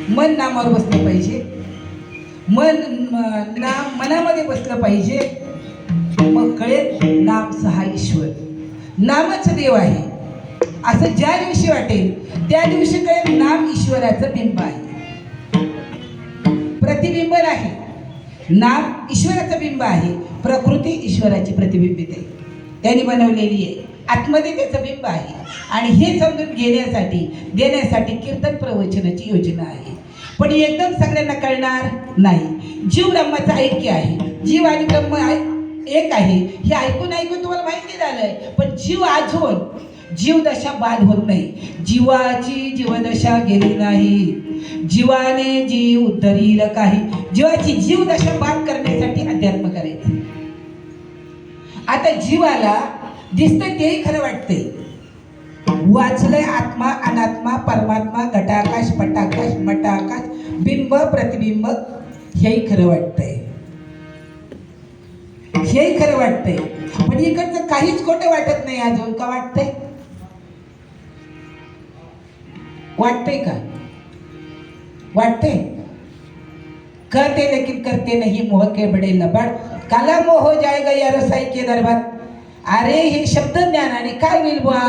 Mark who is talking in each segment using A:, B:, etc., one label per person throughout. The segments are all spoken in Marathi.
A: मन नामावर बसलं पाहिजे, नाम मनामध्ये बसलं पाहिजे. मग कळेल नाम सहा ईश्वर, नामच देव आहे असं ज्या दिवशी वाटेल त्या दिवशी कळेल नाम ईश्वराचं बिंब आहे, प्रतिबिंब नाही. नाम ईश्वराचं बिंब आहे, प्रकृती ईश्वराची प्रतिबिंबित आहे, त्यांनी बनवलेली आहे, आतमध्ये त्याचं बिंब आहे. आणि हे समजून देण्यासाठी कीर्तन प्रवचनाची योजना आहे. पण एकदम सगळ्यांना कळणार नाही. जीव ब्रह्माचं ऐक्य आहे, जीव आणि ब्रह्म एक आहे हे ऐकून तुम्हाला माहिती झालंय. पण जीवदशा बाद होत नाही, जीवाची जीवदशा गेली नाही, जीवाने जीव उद्धरील काही. जीवाची जीवदशा बाद करण्यासाठी अध्यात्म करायचं. आता जीवाला दिसतंय तेही खरं वाटतंय, वाचलंय आत्मा अनात्मा परमात्मा घटाकाश पटाकाश मटाकाश बिंब प्रतिबिंब, हेही खरं वाटतंय, हेही खरं वाटतंय. पण इकडचं काहीच खोटं वाटत नाही अजून. का वाटतंय? वाटतंय का? वाटतंय. कहते लेकिन करते नहीं, मोह के बडे लबाड, काला मोह हो जाएगा या रसाई के दरबार. अरे हे शब्द ज्ञानाने काय होईल बुवा?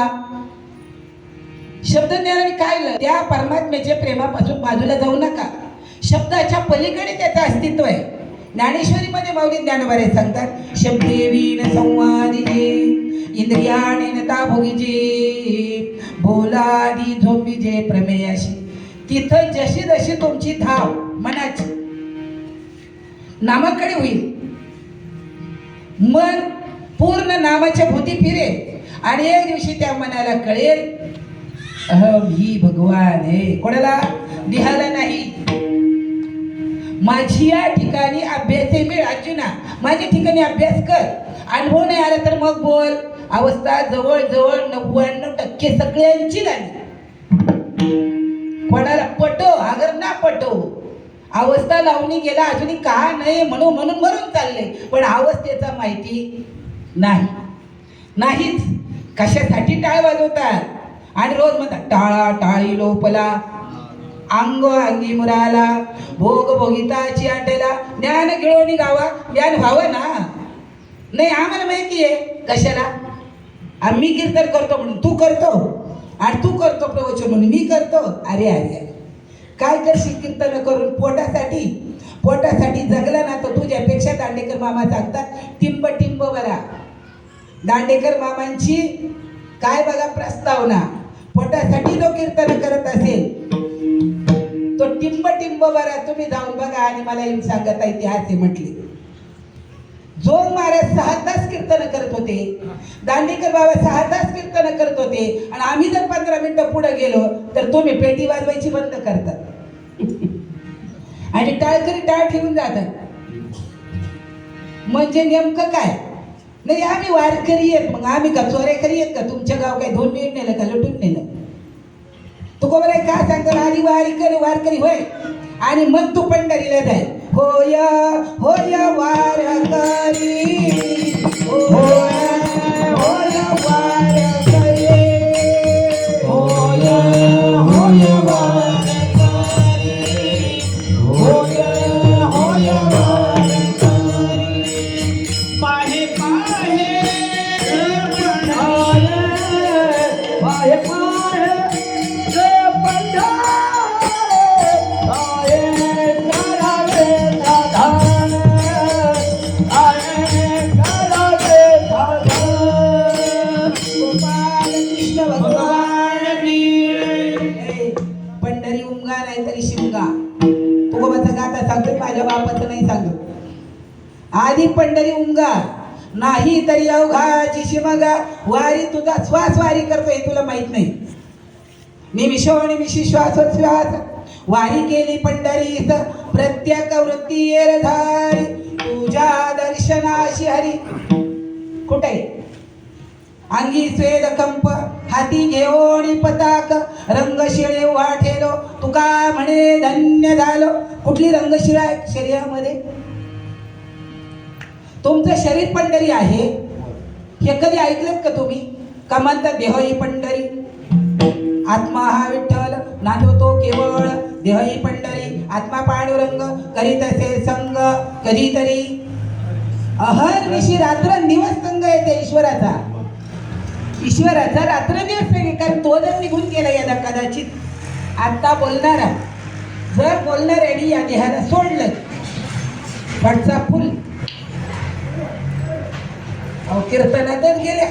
A: शब्द ज्ञानाने काय? त्या परमात्म्याच्या प्रेमापासून बाजूला जाऊ नका. शब्दाच्या पलीकडे त्याचं अस्तित्व आहे. ज्ञानेश्वरीमध्ये माऊली ज्ञानोबारे सांगतात, शब्देवीन संवादिजे इंद्रियाने नता भोगीजे, बोलादी झोपीजे प्रमेयाशी. तिथं जशी जशी तुमची धाव मनाची नामाकडे होईल, मन पूर्ण नामाच्या भोवती फिरेल आणि एक दिवशी त्या मनाला कळेल अहम ही भगवान आहे. कोणाला? देहाला नाही. माझी या ठिकाणी अभ्यास मिळ. अर्जुना, माझ्या ठिकाणी अभ्यास कर. अनुभव नाही आला तर मग बोल. अवस्था जवळजवळ 99% सगळ्यांची झाली. कोणाला पटो अगर ना पटो, अवस्था लावणी गेला अजूनही का नाही म्हणून मरून चालले. पण अवस्थेचा माहिती नाहीच. कशासाठी टाळ वाजवतात आणि रोज म्हणतात टाळा टाळी लोपला, अंग अंगी मुराला, भोग भोगिताची आटेला, ज्ञान गिळोनी गावा. ज्ञान व्हावं ना. नाही आम्हाला माहिती आहे कशाला. आम्ही कीर्तन करतो म्हणून तू करतो, आणि तू करतो प्रवचन म्हणून मी करतो. अरे अरे काय करशील कीर्तन करून? पोटासाठी जगला ना तर तुझ्यापेक्षा दांडेकर मामा सांगतात टिंब टिंब बरा. दांडेकर मामांची काय बघा प्रस्तावना. पोटासाठी जो कीर्तन करत असेल तो टिंब टिंब बरा. तुम्ही जाऊन बघा आणि मला येऊन सांगत आहे ते असे म्हटले. जोग महाराज 6 तास कीर्तन करत होते, दांडेकर बाबा 6 तास कीर्तन करत होते, आणि आम्ही जर 15 मिनिटं पुढे गेलो तर तुम्ही पेटी वाजवायची बंद करतात आणि टाळकरी टाळ ठेवून जातात. म्हणजे नेमकं काय? नाही आम्ही वारकरी आहेत, मग आम्ही का चोरेकरी आहेत का? तुमच्या गाव काय 2 मिनिट नेलं का लुटून नेलं? तू कोबरा काय सांगतो? आधी वारकरी होय आणि मग तू पंढरीला जाय. होय होय वारकरी, होय होय वारकरी, होय होय वारकरी, होय होय वारकरी. पाहे पाहे पाहे पाहे पंढरी उमगा नाही तरी शिमगा. तुकोबाचा गाता सांगतो, माझ्या बापाचं नाही सांगतो. आधी पंढरी उमगा नाही तरी अवघाची शिमगा. वारी तुझा श्वास वारी करतो हे तुला माहित नाही. निमिषी श्वासोच्छ्वास वारी केली पंढरीत, प्रत्येक वृत्ती येरधारी, तुझ्या दर्शनाशी हरी. कुठे? अंगी स्वेद कंप, हाती घेऊन पताक, रंगशिळे वाठेलो, तुका म्हणे धन्य झालो. कुठली रंगशिळा आहे शरीरामध्ये? तुमचं शरीर पंढरी आहे. हे कधी ऐकलं का तुम्ही? का म्हणतात देह ही पंढरी, आत्मा हा विठ्ठल, नांदतो केवळ देहही पंढरी आत्मा पांडुरंग करीत असे संग कधीतरी अहर्निशी रात्र दिवस संग येते ईश्वराचा रात्र दिवस संग, कारण तो जर निघून गेला याला कदाचित आता बोलणारा जर बोलणाऱ्याने या देहाला सोडलं पटचा फुल अहो कीर्तनातच गेल्या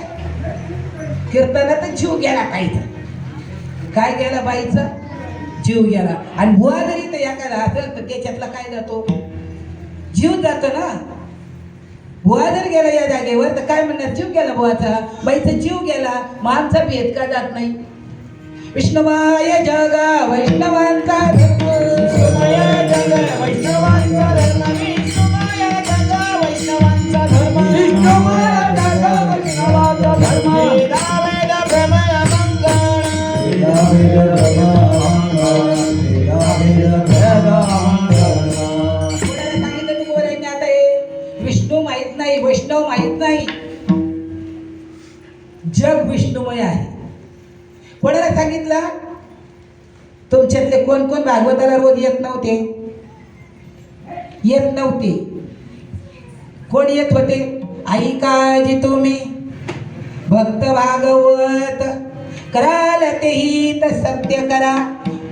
A: कीर्तनातच जीव गेला बाईचा काय गेला बाईचा जीव गेला आणि बुवा जरी तर एखादा असेल तर त्याच्यातला काय जातो जीव जातो ना बुवा जर गेला या जागेवर तर काय म्हणणार जीव गेला बुवाचा बाईचा जीव गेला मग आमचा भेद का जात नाही विष्णुमाय जगा वैष्णवांचा धर्म विष्णुमाय जगा वैष्णवांचा धर्म विष्णुमाय जगा वैष्णवांचा धर्म विष्णुमाय जगा वैष्णवांचा धर्म वेदा वेद भ्रमण मंगळ वेदा वेद सांगितलं तू बोलायने आता हे विष्णू माहित नाही वैष्णव माहित नाही जग विष्णुमय आहे कोणाला सांगितलं तुमच्यातले कोण कोण भागवताला रोज येत नव्हते कोण येत होते आई काळजी तुम्ही भक्त भागवत कराल तेही तर सत्य करा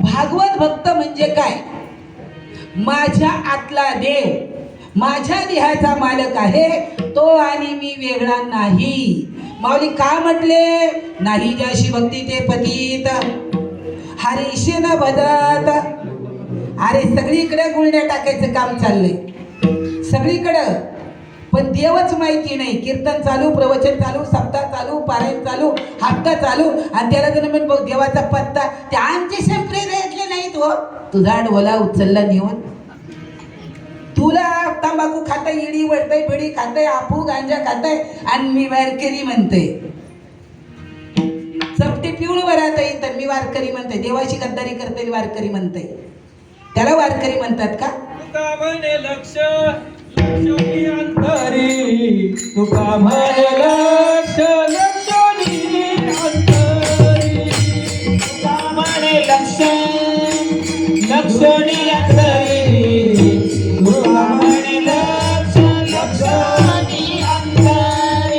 A: भागवत भक्त म्हणजे काय माझ्या आतला देव माझ्या देहाचा मालक आहे तो आणि मी वेगळा नाही माऊली का म्हटले नाही ज्याशी भक्ती ते पतित हरीशी न भजत अरे सगळीकडे गुळण्या टाकायचं काम चाललंय सगळीकडं पण देवच माहिती नाही कीर्तन चालू प्रवचन चालू सप्ताह चालू पारायण चालू हप्ता चालू आणि त्याला जर म्हणून बघ देवाचा पत्ता ते आमचे संप्रदायातले नाहीत हो तुझा डोला उचलला नेऊन तुला तंबाखू खाताय इडी वळतय बिडी खाताय आपू गांजा खाताय आणि मी वारकरी म्हणते चपटी पिवळ वरात येईल तर मी वारकरी म्हणते देवाशी गद्दारी करते वारकरी म्हणते त्याला वारकरी म्हणतात का
B: तुका म्हणे लक्ष लक्षणी अंतरी तुका म्हणे लक्ष लक्षणी अंतरी तुका म्हणे लक्ष लक्षणी अंतरी तुका म्हणे लक्ष लक्षणी अंतरी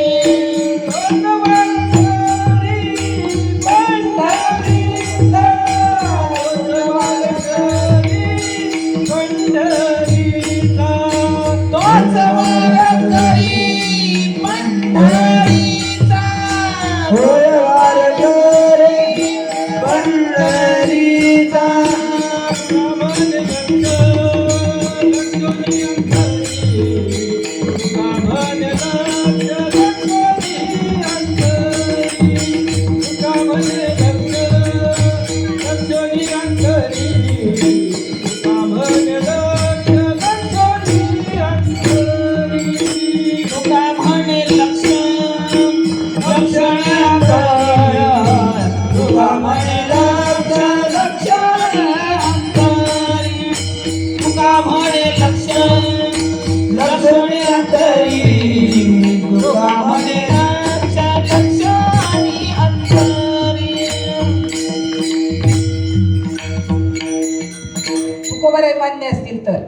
A: मान्य असतील तर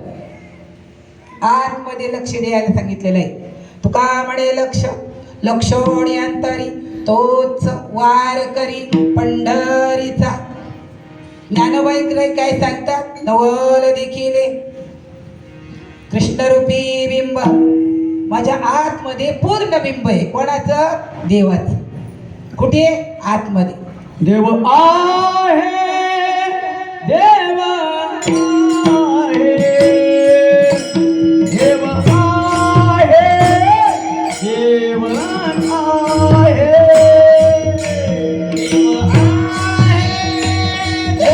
A: आतमध्ये लक्ष द्यायला सांगितलेलं आहे तुका म्हणे लक्ष लक्षोणी अंतरी तोच वार करी पंढरीचा ज्ञानवैग्रह काय सांगतात नवल देखील कृष्णरूपी बिंब माझ्या आतमध्ये पूर्ण बिंब आहे कोणाचं देवाचं कुठे आतमध्ये
B: देव आहे देव आहे देव आहे देव आहे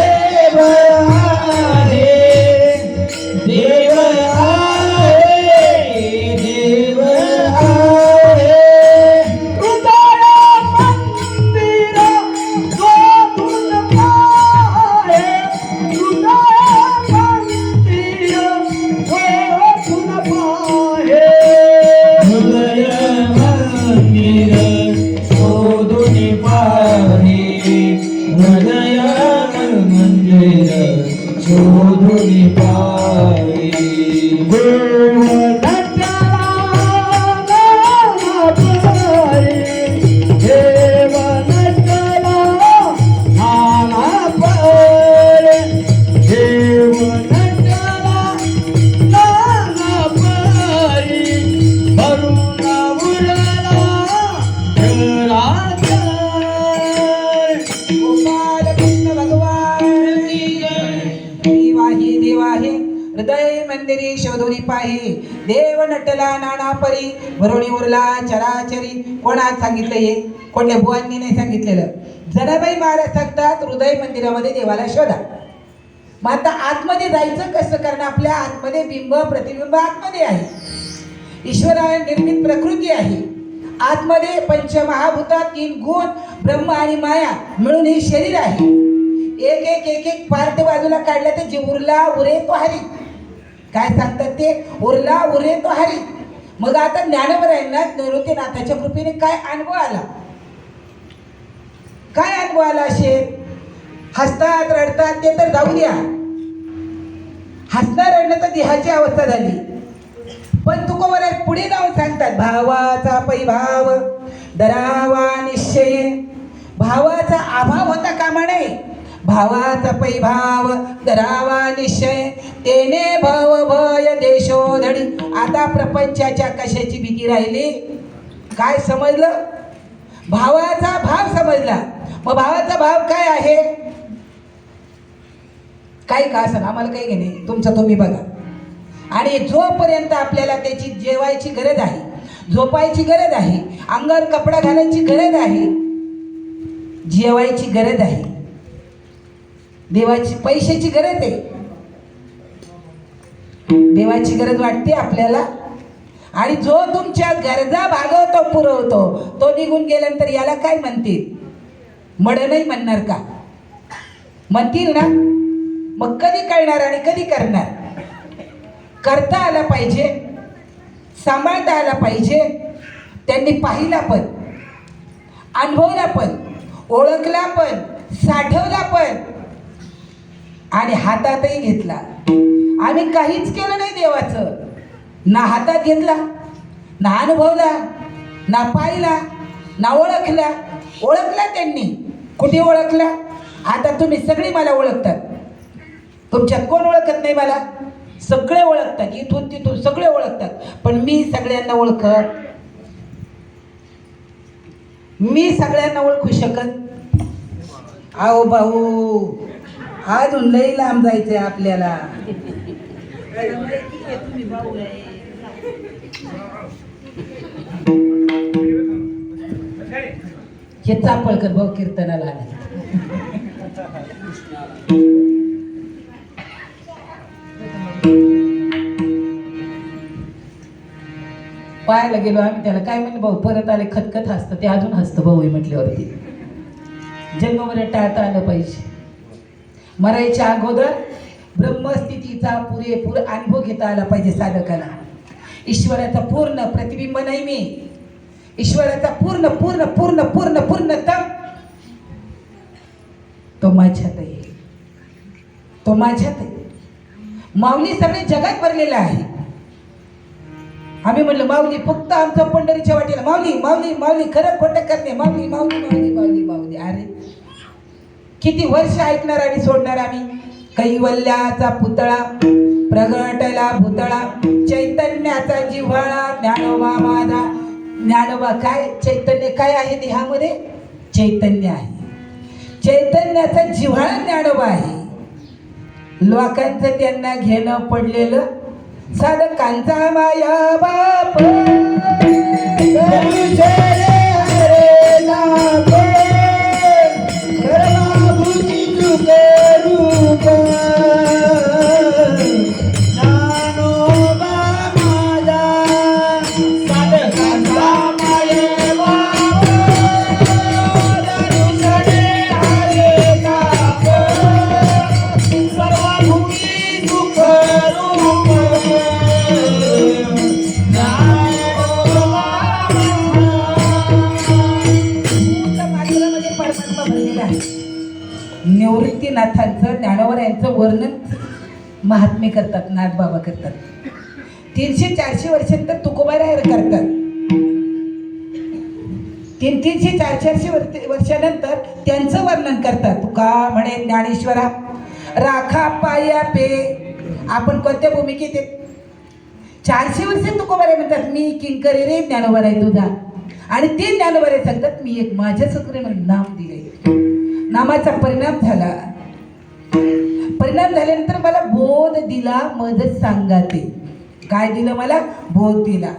B: देव आहे देव आहे देव आहे हृदया मंदिर गोतून पाहे हृदया शोधून पाही देव नटला नाना परी देव नटला नाना परी देव नटला नाना परी भरून उरला घरात
A: गोपाल कृष्ण भगवान की जय. देवाही देवाही हृदय मंदिरी शोधुनी पाही देव नटला नाना परी भरुणी उरला चराचरी. कोणात सांगितलं हे? कोणत्या बुवांनी नाही सांगितलेलं. जनाबाई महाराज सांगतात हृदय मंदिरामध्ये देवाला शोधा. मग आता आतमध्ये जायचं कसं? कारण आपल्या आतमध्ये बिंब प्रतिबिंब आतमध्ये आहे. ईश्वराने निर्मित प्रकृती आहे. आतमध्ये पंचमहाभूतात 3 गुण ब्रह्म आणि माया मिळून हे शरीर आहे. एक एक एक एक पार्ट बाजूला काढला तर जे उरला उरे तो हरी. काय सांगतात ते? उरला उरे तो हरी. मग आता ज्ञानवरायांना निवृत्तीनाथाच्या कृपेने काय अनुभव आला? काय अनुभव आला? असे हसतात रडतात ते तर जाऊ द्या. हसणं रडणं तर देहाची अवस्था झाली. पण तुकोबर पुढे जाऊन सांगतात भावाचा पैभाव दरावा निश्चय. भावाचा अभाव होता कामा नये. भावाचा पैभाव दरावा निश्चय तेने भव भय देशोधडी. आता प्रपंचाच्या कशाची भीती राहिली? काय समजलं? भावाचा भाव समजला. मग भावाचा भाव काय आहे? काही का असं आम्हाला काही घेणे, तुमचं तुम्ही बघा. आणि जोपर्यंत आपल्याला त्याची जेवायची गरज आहे, झोपायची गरज आहे, अंगावर कपडा घालायची गरज आहे, जेवायची गरज आहे, देवाची पैशाची गरज आहे, देवाची गरज वाटते आपल्याला. आणि जो तुमच्या गरजा भागवतो पुरवतो तो निघून गेल्यानंतर याला काय म्हणतील? मड नाही म्हणणार का? म्हणतील ना. मग कधी कळणार आणि कधी करणार? करता आला पाहिजे, सांभाळता आला पाहिजे. त्यांनी पाहिला पण, अनुभवला पण, ओळखला पण, साठवला पण आणि हातातही घेतला. आम्ही काहीच केलं नाही देवाचं. ना हातात घेतला, ना अनुभवला, ना पाहिला, ना ओळखला. ओळखला त्यांनी. कुठे ओळखला? आता तुम्ही सगळी मला ओळखतात. तुमच्यात कोण ओळखत नाही मला? सगळे ओळखतात. इथून तिथून सगळे ओळखतात. पण मी सगळ्यांना ओळखू शकत? आओ भाऊ, अजून लई लांब जायचंय आपल्याला. हे चापळकर भाऊ कीर्तनाला आले. पाहायला गेलो आम्ही त्याला. काय म्हणलं भाऊ? परत आले खतखत हसतं. ते अजून हसतं भाऊ म्हटल्यावरती. जन्मभर टाळता आलं पाहिजे. मरायच्या अगोदर ब्रह्मस्थितीचा पुरेपूर अनुभव घेता आला पाहिजे साधकाला. ईश्वराचा पूर्ण प्रतिबिंब नाही मी. ईश्वराचा पूर्ण पूर्ण पूर्ण पूर्ण पूर्णतम तो माझ्यात आहे. तो माझ्यात आहे. माऊली सगळे जगात भरलेला आहे. आम्ही म्हणलं माऊली फक्त आमचं पंढरीच्या वाटेला. माऊली माऊली माऊली खरं खोटं करणे. माऊली माऊली माऊली माऊली माऊली. अरे किती वर्ष ऐकणार आणि सोडणार आम्ही? कैवल्याचा पुतळा प्रगटला भुतळा चैतन्याचा जिव्हाळा ज्ञानोबा माझा. ज्ञानोबा काय? चैतन्य काय आहे देहामध्ये? चैतन्य आहे. चैतन्याचा जिव्हाळा ज्ञानोबा आहे. लोकांचं त्यांना घेणं पडलेलं. साधकांचा माया बाप निवृत्तीनाथांचं ज्ञानोबा यांचं वर्णन महात्मे करतात, नाथबाबा करतात. 300-400 वर्षांतर तुकोबारायर करतात. 300-400 वर्षानंतर त्यांचं वर्णन करतात. तुका म्हणे ज्ञानेश्वरा राखा पाया पे. आपण कोणत्या भूमिकेत आहेत? 400 वर्ष तुकोबाराय म्हणतात मी किंकरी रे ज्ञानोबा आहे तुझा. आणि ते ज्ञानोबा सांगतात मी एक माझ्या सत्रे म्हणून नाम दिले. नामाचा परिणाम झाला. परिणाम झाल्यानंतर मला बोध दिला मज सांगाते. काय दिलं मला? बोध दिला.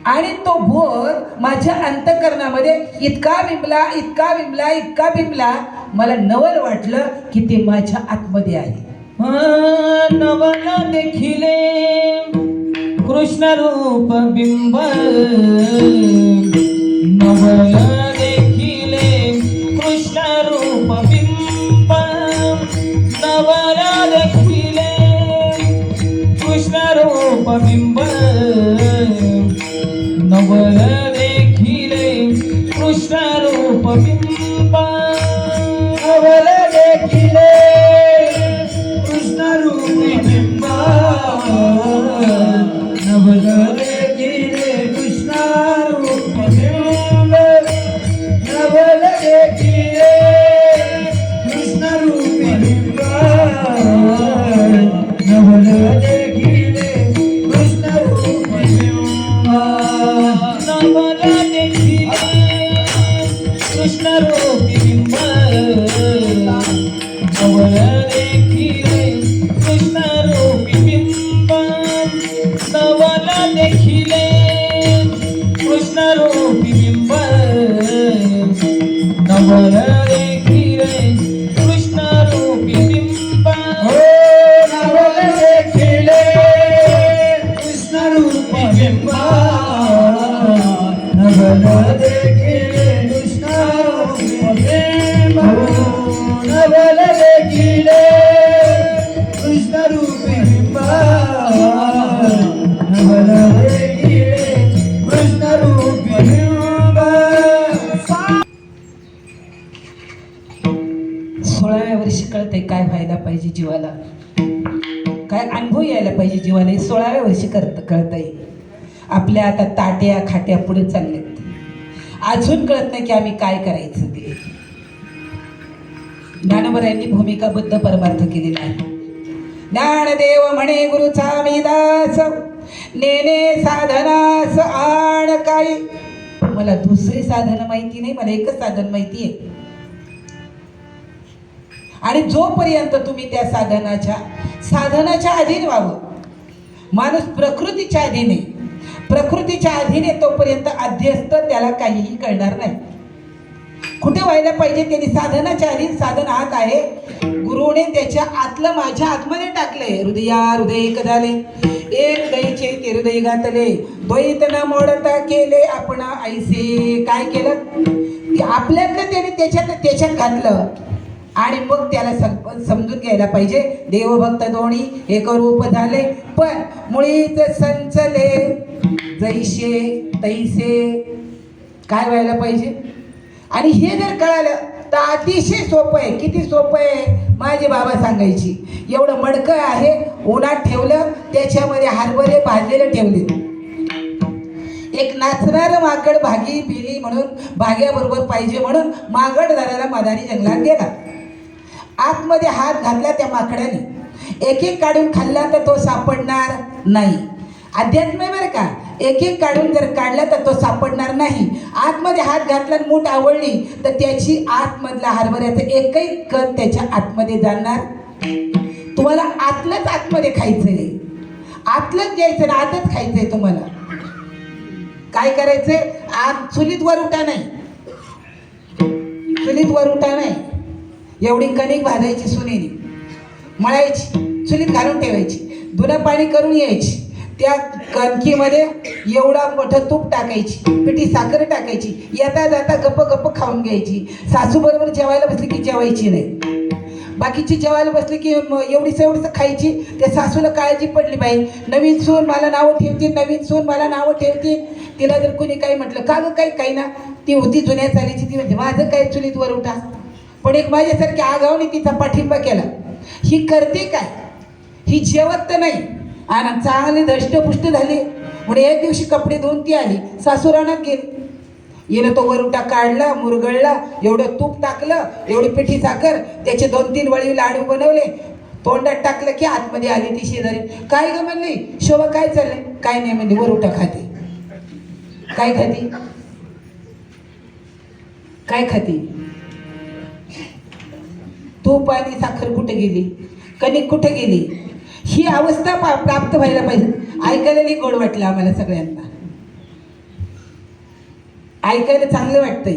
A: आणि तो बोध माझ्या अंतःकरणामध्ये इतका बिंबला, इतका बिंबला, इतका बिंबला, मला नवल वाटलं की ते माझ्या आतमध्ये आहे.
B: नवल देखिले कृष्ण रूप बिंब. नवल देखिले कृष्ण रूप बिंब. नवल देखिले कृष्ण रूप बिंब. नवल देखिले कृष्ण रूप बिंब. नवल देखिले कृष्ण रूप बिंब. नवल देखिले कृष्ण रूप बिंब. नवल देखिले कृष्ण रूप बिंब. नवल देखिले कृष्ण रूप बिंब. नवल देखिले कृष्ण रूप बिंब. नवल देखिले कृष्ण रूप बिंब. नवल देखिले कृष्ण रूप बिंब. नवल देखिले कृष्ण रूप बिंब. नवल देखिले कृष्ण रूप बिंब. नवल देखिले कृष्ण रूप बिंब. नवल देखिले कृष्ण रूप बिंब. नवल देखिले कृष्ण रूप बिंब.
A: 16व्या वर्षी कळतंय काय व्हायला पाहिजे जीवाला, काय अनुभव यायला पाहिजे जीवाला. 16व्या वर्षी कळतंय. आपल्या आता ताट्या खाट्या पुढे चाललेत. अजून कळत नाही की आम्ही काय करायचं ते. ज्ञानोबरायांनी भूमिकाबद्ध परमार्थ केलेला आहे. ज्ञानदेव म्हणे गुरुचा मी दास, नेने साधनास आण काही. मला दुसरी साधनं माहिती नाही, मला एकच साधन माहिती आहे. आणि जोपर्यंत तुम्ही त्या साधनाच्या अधीन व्हावं. माणूस प्रकृतीच्या अधीन आहे. प्रकृतीच्या अधीन आहे तोपर्यंत अध्यस्त त्याला काहीही कळणार नाही. कुठे व्हायला पाहिजे त्यांनी साधनाच्या अधीन. साधन हात आहे. गुरुने त्याच्या आतलं माझ्या आतमध्ये टाकलंय. हृदय एक झाले, एक दयचे ते हृदय घातले, द्वैत न मोडता केले आपण ऐसे. काय केलं? ते आपल्यातलं त्याने त्याच्यात घातलं. आणि मग त्याला समजून घ्यायला पाहिजे देवभक्त दोन्ही एक रूप झाले, पण मुळीच संचले जैसे तैसे. काय व्हायला पाहिजे? आणि हे जर कळालं तर अतिशय सोपं आहे. किती सोपं आहे माझे बाबा सांगायची. एवढं मडकं आहे, उन्हात ठेवलं, त्याच्यामध्ये हरभरे भाजलेले ठेवले. एक नाचणारं माकड भागी पिली म्हणून भाग्याबरोबर पाहिजे म्हणून माकड धरायला मदारी जंगलात गेला. आतमध्ये हात घातला त्या माकडाने. एक एक काढून खाल्ला तर तो सापडणार नाही. अध्यात्म आहे बरं का. एक एक काढून जर काढला तर तो सापडणार नाही. आतमध्ये हात घातला आणि मूठ आवडली तर त्याची आतमधला हरभऱ्याचा एकही कण त्याच्या आतमध्ये जाणार. तुम्हाला आतलंच आतमध्ये खायचंय, आतलंच घ्यायचं ना, आतच खायचंय तुम्हाला. काय करायचंय? आत चुलीत वर उठा नाही, चुलीत वर उठा नाही. एवढी कणिक भाजायची सुनेनी, मळायची, चुलीत घालून ठेवायची, धुणं पाणी करून यायची. त्या कणकीमध्ये एवढा मोठं तूप टाकायची, पिठी साखर टाकायची, येता जाता गप्प गप्प खाऊन घ्यायची. सासूबरोबर जेवायला बसली की जेवायची नाही. बाकीची जेवायला बसली की एवढीच खायची. त्या सासूला काळजी पडली बाई, नवीन सून मला नावं ठेवतील, नवीन सून मला नावं ठेवतील. तिला जर कोणी काही म्हटलं का गं काही ना, ती होती जुन्या चालीची. ती म्हणजे माझं काय चुलीत वर उठा. पण एक माझ्यासारख्या आगावने तिचा पाठिंबा केला. ही करते काय, ही जेवत तर नाही आणि चांगली धष्टपुष्ट झाली म्हणून एक दिवशी कपडे धुवून ती आली, सासूरानात गेली. हिनं तो वरुटा काढला, मुरगळला, एवढं तूप टाकलं, एवढी पिठी साखर, त्याचे 2-3 वळी लाडू बनवले, तोंडात टाकलं की आतमध्ये आली ती शेजारी. काय ग म्हणली, शोभा काय चाललंय? काय नाही म्हणजे वरुटा खाते. काय खाती? काय खाती? तूप आणि साखर कुठे गेली, कणिक कुठे गेली? ही अवस्था प्राप्त व्हायला पाहिजे. ऐकायला गोड वाटलं आम्हाला सगळ्यांना, ऐकायला चांगलं वाटतंय,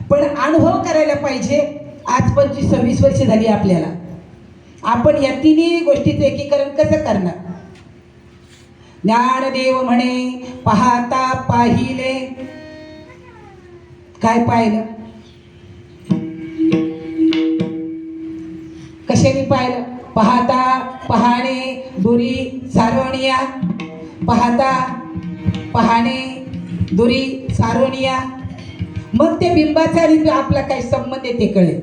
A: पण अनुभव करायला पाहिजे. आज 25-26 वर्ष झाली आपल्याला. आपण या तिन्ही गोष्टीचं एकीकरण कसं करणार? ज्ञानदेव म्हणे पाहता पाहिले. काय पाहिलं? कशाने पाहिलं? पाहता, पाहणे, दुरी, सारवणिया. पाहता, पाहणे, दुरी, सारवणिया. मग ते बिंबाचा आणि आपला काय संबंध आहे ते कळेल.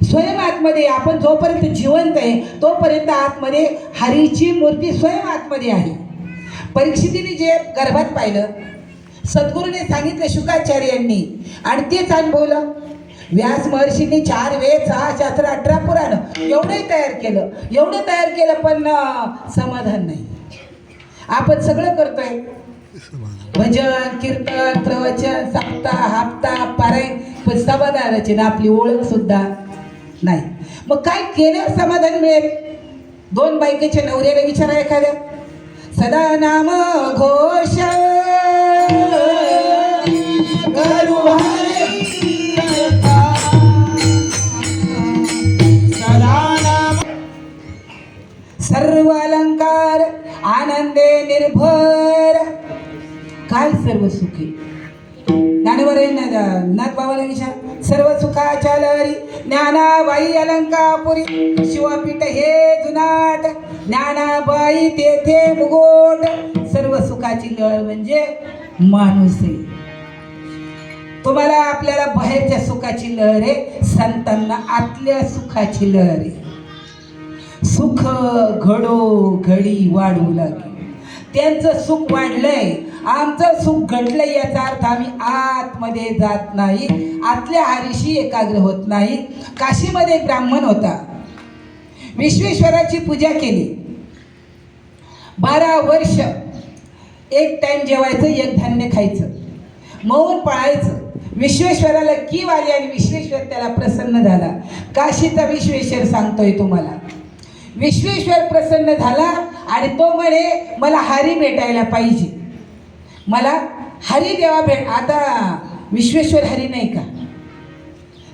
A: स्वयं आतमध्ये आपण जोपर्यंत जिवंत आहे तोपर्यंत आतमध्ये हरीची मूर्ती स्वयं आतमध्ये आहे. परीक्षितीने जे गर्भात पाहिलं, सद्गुरूने सांगितलं शुकाचार्यांनी, आणि तेच अनुभवलं. व्यास महर्षींनी 4 वेद, 6 शास्त्र, 18 पुराण एवढंही तयार केलं, पण समाधान नाही. आपण सगळं करतोय, भजन, कीर्तन, प्रवचन, सप्ताह, हप्ता, पारायण, पण समाधानाची ना आपली ओळख सुद्धा नाही. मग काय केल्यावर समाधान मिळेल? 2 बायकेच्या नवऱ्याला विचारा एखाद्या, सदा नाम घोष करू हरी, सर्व अलंकार आनंदे निर्भर. काय सर्व सुखी? ज्ञानवर नाथ बाबाला विचार, सर्व सुखाच्या लहरी ज्ञानाबाई अलंकापुरी, शिवपीठ हे जुनाट, ज्ञानाबाई तेथे मुगोट. सर्व सुखाची लहर म्हणजे माणूस आहे. तुम्हाला आपल्याला बाहेरच्या सुखाची लहर आहे, संतांना आतल्या सुखाची लहर आहे. सुख घडो घडी वाढू लागले. त्यांचं सुख वाढलंय, आमचं सुख घडलंय, याचा अर्थ आम्ही आतमध्ये जात नाही, आतल्या हरीशी एकाग्र होत नाही. काशीमध्ये एक ब्राह्मण होता, विश्वेश्वराची पूजा केली. 12 वर्ष एक टाइम जेवायचं, एक धान्य खायचं, मौन पाळायचं. विश्वेश्वराला कीव आली आणि विश्वेश्वर त्याला प्रसन्न झाला. काशीचा विश्वेश्वर सांगतोय तुम्हाला. विश्वेश्वर प्रसन्न झाला आणि तो म्हणे मला हरी भेटायला पाहिजे, मला हरी देवा भेट. आता विश्वेश्वर हरी नाही का?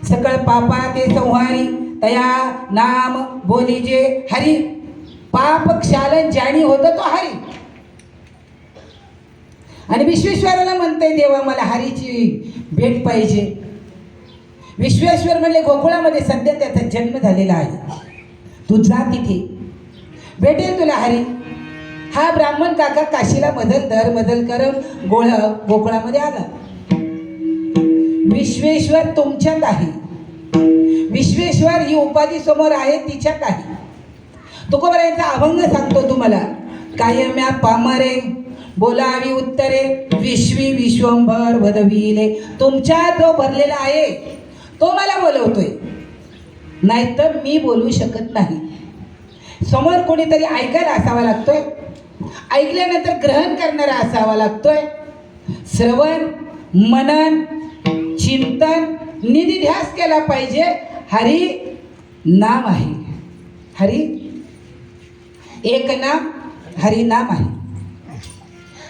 A: सकळ पापा ते संहारी, तया नाम बोलीजे हरी. पाप क्षालन ज्यानी होतं तो हरी. आणि विश्वेश्वराला म्हणतंय देवा मला हरीची भेट पाहिजे. विश्वेश्वर म्हणले गोकुळामध्ये सध्या त्याचा जन्म झालेला आहे, तू जा तिथे, भेटेल तुला हरी. हा ब्राह्मण काका काशीला बदल करून गोकुळामध्ये आला. विश्वेश्वर तुमच्यात आहे, विश्वेश्वर ही उपाधी समोर आहे, तिच्यात आहे. तुकोबरायांचा अभंग सांगतो तुम्हाला. कायम्या पामरे बोलावी उत्तरे, विश्वी विश्वंभर वदविले. तुमच्यात जो भरलेला आहे तो मला बोलवतोय, नाहीतर मी बोलू शकत नाही. समोर कोणीतरी ऐकायला असावा लागतोय, ऐकल्यानंतर ग्रहण करणारा असावा लागतोय. श्रवण, मनन, चिंतन, निधिध्यास केला पाहिजे. हरी नाम आहे, हरी एक नाम, हरी नाम आहे.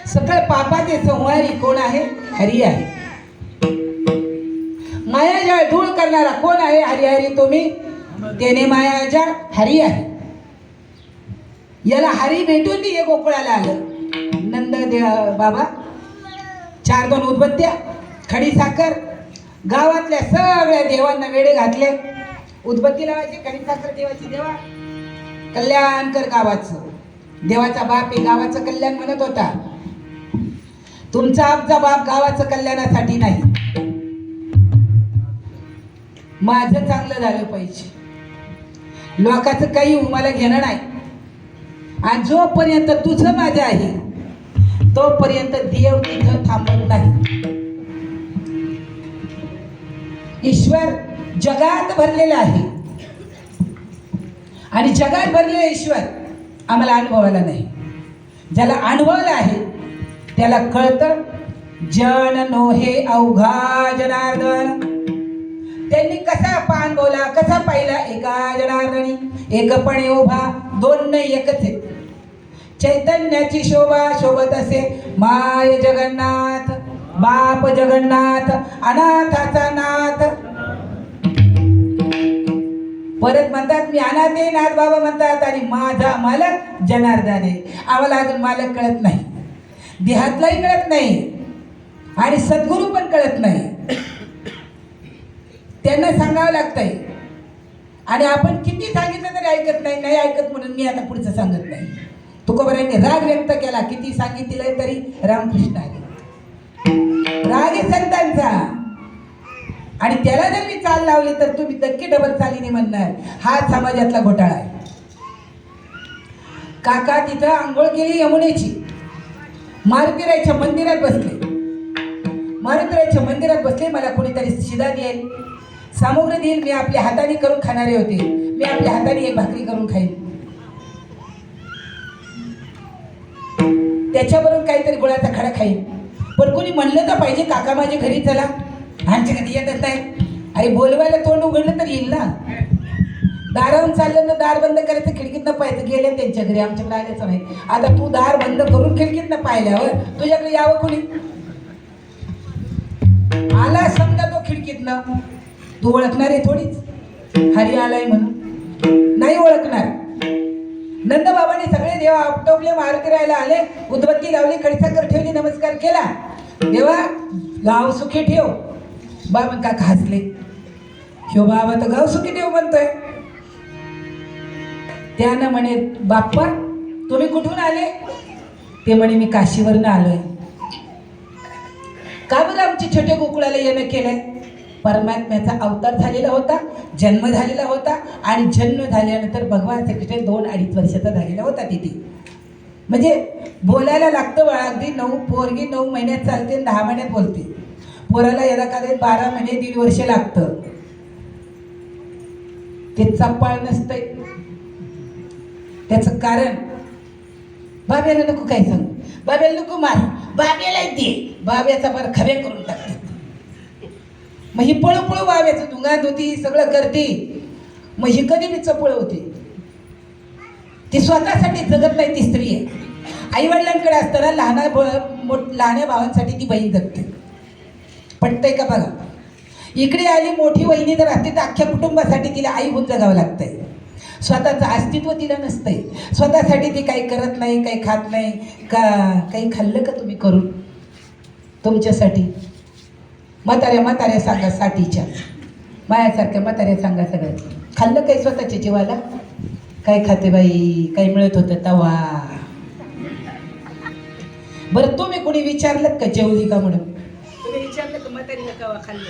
A: सकळ पापाचे संहारी कोण आहे? हरी आहे. मायाजाळ दूर करणारा कोण आहे? हरी. हरी तुम्ही तेने मायाजाळ, हरी आहे. याला हरी भेटून हे गोकुळाला आलं. नंद बाबा 4-2 उदबत्त्या, खडी साखर, गावातल्या सगळ्या देवांना वेडे घातले. उदबत्ती लावायची, खडी साखर देवाची, देवा कल्याण कर गावाचं. देवाचा बाप हे गावाचं कल्याण म्हणत होता. तुमचा आमचा बाप गावाचं कल्याणासाठी नाही, माझं चांगलं झालं पाहिजे. लोकांचं काही मला घेणं नाही. आणि जोपर्यंत तुझं माझं आहे तोपर्यंत देव तिथं थांबत नाही. ईश्वर जगात भरलेला आहे आणि जगात भरलेला ईश्वर आम्हाला अनुभवायला नाही. ज्याला अनुभवलं आहे त्याला कळतं जन नोहे अवघा जनार्दन. त्यांनी कसा पान बोला कसा पाहिला एका जनार्दनी एकपणे उभा दोन नाही एकच आहे. चैतन्याची शोभा शोभत असे माय जगन्नाथ बाप जगन्नाथ अनाथाचा नाथ. परत म्हणतात मी अनाथ आहे नाथ बाबा म्हणतात आणि माझा मालक जनार्दन आहे. आम्हाला अजून मालक कळत नाही, देहातलाही कळत नाही आणि सद्गुरू पण कळत नाही. त्यांना सांगावं लागतंय आणि आपण किती सांगितलं तरी ऐकत नाही. नाही ऐकत म्हणून मी आता पुढचं सांगत नाही. तुकोबारायांनी राग व्यक्त केला किती सांगितलं तरी रामकृष्ण आहे. राग आहे संतांचा आणि त्याला जर मी चाल लावली तर तुम्ही नक्की डबल चालीने म्हणणार. हा समाजातला घोटाळा आहे. काका तिथं आंघोळ केली यमुनेची, मारुतीरायच्या मंदिरात बसले. मारुतीरायच्या मंदिरात बसले. मला कोणीतरी शिदा देईल सामुग्री देईल. मी आपल्या हाताने करून खाणारे होते. मी आपल्या हाताने एक भाकरी करून खाईन. त्याच्याबरोबर काहीतरी गुळाचा खडा खाईन. पण कोणी म्हणलं तर पाहिजे काका माझ्या घरी चला. आमच्या कधी येतच नाही. अरे बोलवायला तोंड उघडलं तर येईल ना. दारावून चाललं तर दार बंद करायचं खिडकीतनं पाहायचं. गेले त्यांच्या घरी आमच्याकडे आल्याचं नाही. आता तू दार बंद करून खिडकीतनं पाहिल्यावर तुझ्याकडे यावं कोणी. आला समजा तो खिडकीतनं तू ओळखणार आहे थोडीच हरी आलाय म्हणून नाही ओळखणार. नंदबाबांनी सगळे देवा आपटवले मारुती राहायला आले. उदबत्ती लावली खडीसाखर ठेवली नमस्कार केला. देवा गाव सुखी ठेव. बाबा काका हसले. ह्यो बाबा तर गाव सुखी ठेव म्हणतोय. त्यानं म्हणे बाप्पा तुम्ही कुठून आले. ते म्हणे मी काशीवरनं आलोय. का बरं आमच्या छोट्या गोकुळाला येणं केलंय. परमात्म्याचा अवतार झालेला होता, जन्म झालेला होता आणि जन्म झाल्यानंतर भगवान श्रीकृष्ण 2-2.5 वर्षाचा झालेला होता तिथे. म्हणजे बोलायला लागतं बाळा. अगदी पोरगी 9 महिन्यात चालते आणि 10 महिन्यात बोलते. पोराला याला काय 12 महिने 1.5 वर्ष लागतं. ते चप्पाळ नसतंय. त्याचं कारण बाब्याला नको काय सांगू, बाब्याला नको मार, बाब्याला दे. बाब्याचा फार खरे करून टाकतात. मग ही पळू पळू बाब्याचं धुंगात होती सगळं करते. मग ही कधी बी चपळ होती. ती स्वतःसाठी जगत नाही. ती स्त्री आहे. आई वडिलांकडे असताना लहान्या भावांसाठी ती बहीण जगते. पटतंय का बघा. इकडे आली मोठी वहिनी जर असते तर अख्ख्या कुटुंबासाठी तिला आई होऊन जगावं लागतंय. स्वतःचं अस्तित्व तिला नसतंय. स्वतःसाठी ती काही करत नाही, काही खात नाही. का काही खाल्लं का तुम्ही करून तुमच्यासाठी. म्हाताऱ्या सांगा साठीच्या मायासारख्या म्हाताऱ्या सांगा सगळं खाल्लं काही स्वतःच्या जीवाला. काय खाते बाई, काही मिळत होतं तवा. बरं तुम्ही कोणी विचारलं का जेवली का म्हणून. तुम्ही विचारलं का म्हातारीला कवा खाल्लं.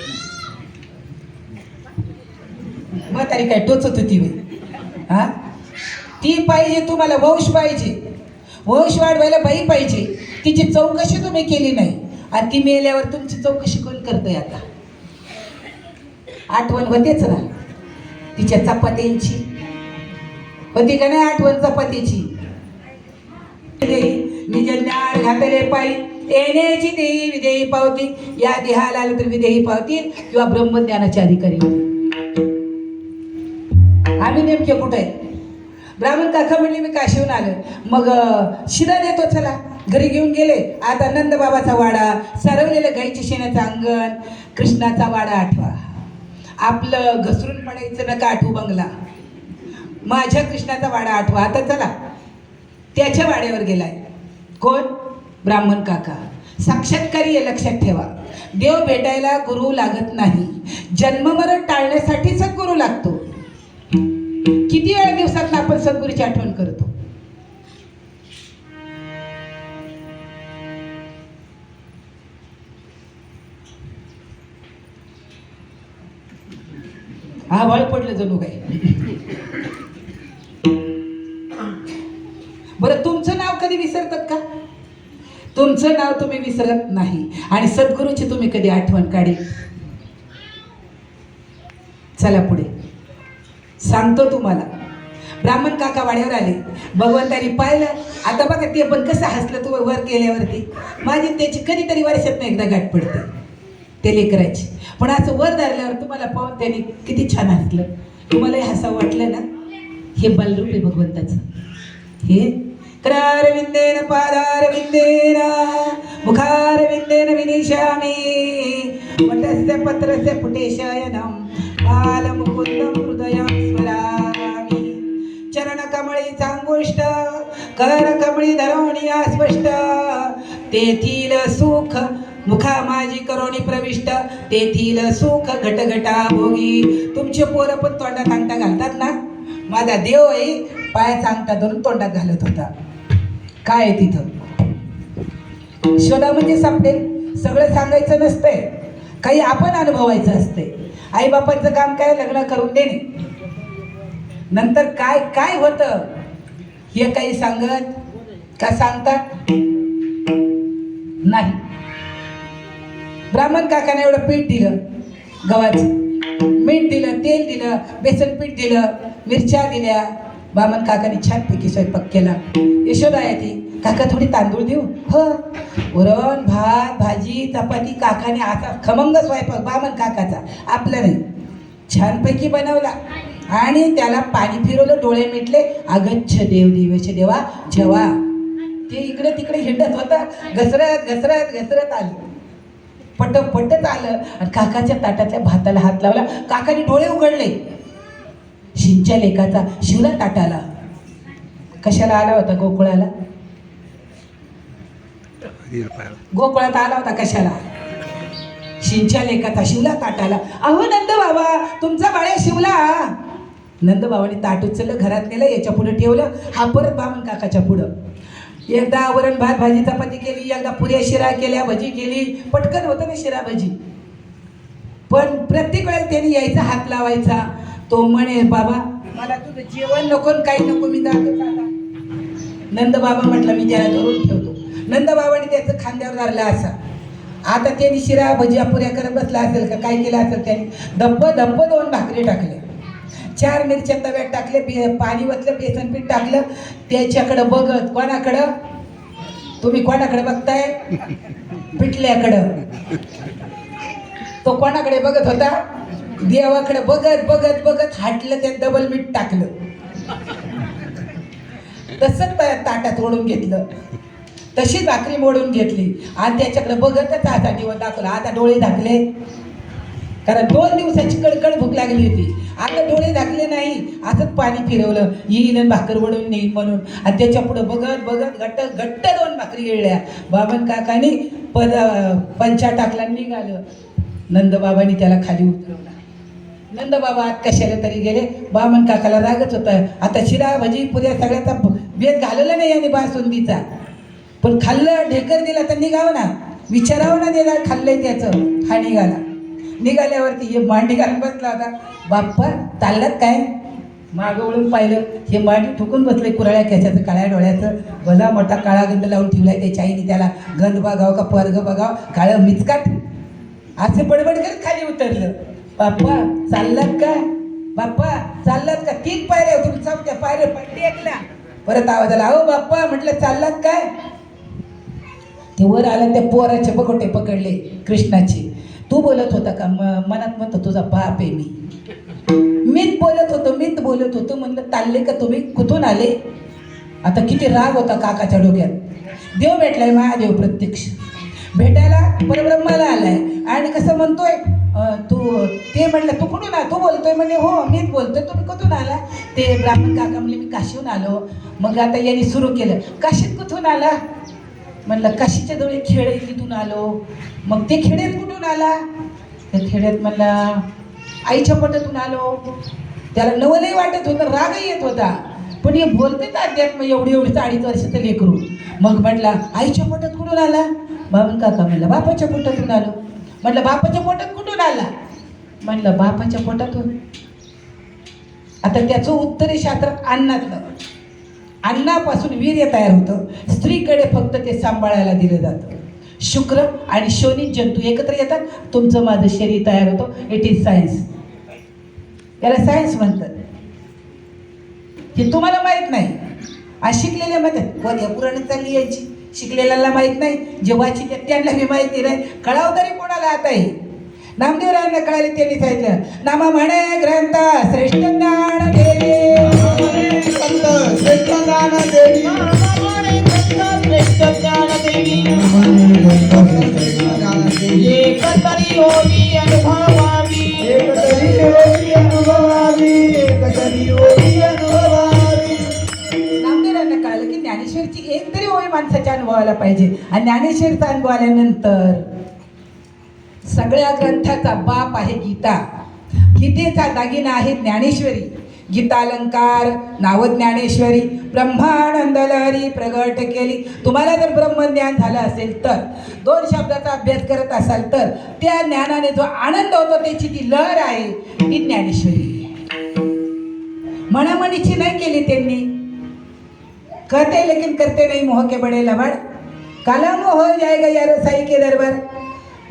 A: म्हातारी काय टोचत होती बाई. हा ती पाहिजे तुम्हाला. वंश पाहिजे. वंश वाढवायला बाई पाहिजे. तिची चौकशी तुम्ही केली नाही आणि ती मेल्यावर तुमची चौकशी कोण करतोय. आता आठवण होतेच ना तिच्या चपात्यांची. होती का नाही आठवण चपातीची. निज ज्ञान घातले पायी येण्याची देही विदेही पावती. या देहाला आलं तर विदेही पावतील किंवा ब्रह्मज्ञानाचे अधिकारी होतील. आम्ही नेमके कुठे आहे. ब्राह्मण काका म्हणले मी काशीहून आलो. मग शिदा देतो चला. घरी घेऊन गेले. आता नंदबाबाचा वाडा, सरवलेलं गाईच्या शेणाचं अंगण, कृष्णाचा वाडा आठवा. आपलं घसरून पडायचं नका आठवू बंगला. माझ्या कृष्णाचा वाडा आठवा. आता चला त्याच्या वाड्यावर गेलाय. कोण. ब्राह्मण काका. साक्षात्कारी आहे लक्षात ठेवा. देव भेटायला गुरु लागत नाही. जन्ममरण टाळण्यासाठी सद्गुरू लागतो. किती वेळा दिवसात आपण सद्गुरूची आठवण करतो. आभाळ पडलं जणू काय. तुमचं नाव तुम्ही विसरत नाही आणि सद्गुरूची तुम्ही कधी आठवण काढी. चला पुढे सांगतो तुम्हाला. ब्राह्मण काका वाड्यावर आले. भगवंतानी पाहिलं. आता बघा ते पण कसं हसलं तू वर गेल्यावरती. माझी त्याची कधीतरी वर्षात एकदा गाठ पडते ते लेकराची. पण असं वर धरल्यावर तुम्हाला पाहून त्यांनी किती छान हसलं. तुम्हालाही हसावं वाटलं ना. हे बलरूप आहे भगवंताचं. हे करार विंदेन पादार विंदेन मुखार विंदेन विनिशामी वटस्य पत्रस्य पुटेशयनम बाल मुकुंदम हृदयं स्मरामि. चरण कमळी चांगुष्ट कर कमळी धरवणी स्पष्ट तेथील सुख मुखा माझी करोनी प्रविष्ट तेथील सुख घटघटा भोगी. तुमचे पोरं पण तोंडात अंगठा घालतात ना. माझा देव आहे पायाचा अंगठा धरून तोंडात घालत होता. काय आहे तिथं शोधा म्हणजे सापडेल. सगळं सांगायचं नसतंय. काही आपण अनुभवायचं असते. आईबापांचं काम काय लग्न करून देणे. नंतर काय काय होतं हे काही सांगत का सांगतात नाही. ब्राह्मण काकाने एवढं पीठ दिलं गव्हाचं, मीठ दिलं, तेल दिलं, बेसन पीठ दिलं, मिरच्या दिल्या. ब्राह्मण काकाने छानपैकी स्वयंपाक केला. यशोदा येते. काका थोडी तांदूळ देऊ. हो. वरण भात भाजी चपाती काकाने असा खमंग स्वयंपाक ब्राह्मण काकाचा आपला नाही छानपैकी बनवला. आणि त्याला पाणी फिरवलं. डोळे मिटले. अगच्छ देव देवेचे देवा जेवा. ते इकडे तिकडे हिंडत होता. घसरत घसरत घसरत आलं. पटपटच आलं आणि काकाच्या ताटातल्या भाताला हात लावला. काकाने डोळे उघडले. शिंच्या लेकाचा शिवला ताटाला. कशाला आला होता गोकुळाला. गोकुळात आला होता कशाला. शिंच्या लेकाचा शिवला ताटाला. अहो नंद बाबा तुमचा बाळ्या शिवला. नंद बाबाने ताट उचललं घरात नेलं. याच्या पुढे ठेवलं. हा परत ब्राह्मण काकाच्या पुढं. एकदा वरण भात भाजी चपाती केली. एकदा पुऱ्या शिरा केल्या भजी केली. पटकन होतं ना शिरा भजी. पण प्रत्येक वेळेला त्यांनी यायचा हात लावायचा. तो म्हणे बाबा मला तुझं जेवण नको काही नको मी जातो काका. नंद बाबा म्हटलं मी त्याला धरून ठेवतो. नंद बाबाने त्याचं खांद्यावर धरला असा. आता त्यांनी शिरा भजी पुऱ्या करत बसला असेल का काय केलं असेल त्यांनी. धप्प धप्प 2 भाकरी टाकल्या. 4 मिरच्या तव्यात टाकले. पाणी वतलं. बेसन पीठ टाकलं. त्याच्याकडं बघत कोणाकडं तुम्ही कोणाकडे बघताय पिठल्याकडं. तो कोणाकडे बघत होता देवाकडे बघत बघत बघत हाटलं. त्यात डबल मीठ टाकलं. तसंच ताटात ओढून घेतलं. तशी भाकरी मोडून घेतली आणि त्याच्याकडे बघतच आता दिवस दाखवला. आता डोळे झाकले कारण 2 दिवसाची कडकड भूक लागली होती. आता डोळे झाकले नाही. असंच पाणी फिरवलं. येईल आणि भाकर वडून नेईल म्हणून. आणि त्याच्या पुढे बघत बघत घट्ट घट्ट 2 भाकरी गिळल्या. ब्राह्मण काकाने पंचा टाकला निघालं. नंदबाबांनी त्याला खाली उतरवला. नंदबाबा आत कशाला तरी गेले. ब्राह्मण काकाला रागच होता. आता शिरा भजी पुऱ्या सगळ्याचा बेत घालवला नाही याने बासुंदीचा. पण खाल्लं ढेकर दिला तर निघावं ना. विचारावं ना त्याला खाल्लंय त्याचं. हा निघाला. निघाल्यावरती हे मांडी घालून बसला होता. बाप्पा चाललात काय. मागं वळून पाहिलं. हे मांडी ठोकून बसले कुराळ्या केसाचं काळ्या डोळ्याचं. भला मोठा काळा गंध लावून ठेवलाय त्याच्या आईने. त्याला गंध बघाव का पर्ग बघाव काळं मिचकाट असे बडबड करत खाली उतरलं. बाप्पा चाललात काय. बाप्पा चाललात का. 3 पायऱ्या तुम्ही 4थ्या पायऱ्या पडली ऐकला. परत आवाज आला. अहो बाप्पा म्हटलं चाललात काय. ते वर आलं. त्या पोराचे बकोटे पकडले कृष्णाचे. तू बोलत होता का. मनात म्हणतो तुझा बाप आहे मी. मीच बोलत होतो म्हणलं चालले का तुम्ही कुठून आले. आता किती राग होता काकाच्या डोक्यात. देव भेटलाय महादेव प्रत्यक्ष भेटायला परब्रह्माला आलाय. आणि कसं म्हणतोय तू ते म्हटलं तू कुठून आला. तू बोलतोय म्हणे हो मीच बोलतोय. तुम्ही कुठून आला. ते ब्राह्मण काका म्हणले मी काशीहून आलो. मग आता यांनी सुरू केलं. काशीत कुठून आला. म्हणलं काशीच्या जवळ खेड तिथून आलो. मग ते खेड्यात कुठून आला. त्या खेड्यात म्हणला आईच्या पोटातून आलो. त्याला नवलही वाटत होतं. रागही येत होता. पण हे बोलतेच अध्यात्म एवढी 4.5 वर्षाचं लेकरू. मग म्हटला आईच्या पोटात कुठून आला. ब्राह्मण काका म्हणलं बापाच्या पोटातून आलो. म्हटलं बापाच्या पोटात कुठून आला. म्हणलं बापाच्या पोटातून. आता त्याचं उत्तर आहे शास्त्रात अन्नातलं. अन्नापासून वीर्य तयार होतं. स्त्रीकडे फक्त ते सांभाळायला दिलं जातं. शुक्र आणि शोणित जंतू एकत्र येतात, तुमचं माझं शरीर तयार होतं. It is science. याला सायन्स म्हणतात. हे तुम्हाला माहीत नाही. आणि शिकलेले म्हणतात वद्या पुराण चालली यायची, शिकलेल्याला माहीत नाही, जे वाचित त्यांना बी माहिती नाही. कळाव तरी कोणाला आता आहे. नामदेवरायांना कळाले, त्यांनी सांगितलं नामा म्हणे ग्रंथ श्रेष्ठ ज्ञान देवे.
B: श्रेष्ठ ज्ञान देवी.
C: श्रेष्ठ ज्ञान देवी. एकतरी होवी अनुभवावी.
B: एकतरी होती अनुभवावी. एकतरी होती अनुभवावी.
A: नामदेवरायांना कळालं की ज्ञानेश्वरची एक तरी ओवी माणसाच्या अनुभवाला पाहिजे. आणि ज्ञानेश्वरचा अनुभव आल्यानंतर सगळ्या ग्रंथाचा बाप आहे गीता. गीतेचा दागिना आहे ज्ञानेश्वरी. गीतालंकार नाव ज्ञानेश्वरी. ब्रह्मानंद लहरी प्रगट केली. तुम्हाला जर ब्रह्मज्ञान झालं असेल तर, 2 शब्दाचा अभ्यास करत असाल तर, त्या ज्ञानाने जो आनंद होतो त्याची ती लहर आहे, ती ज्ञानेश्वरी. मनामनीची नाही केली त्यांनी. कहते लेकिन करते नहीं, मोह के बडे लबाड. काला मोह हो जाएगा यार साई के दरबार.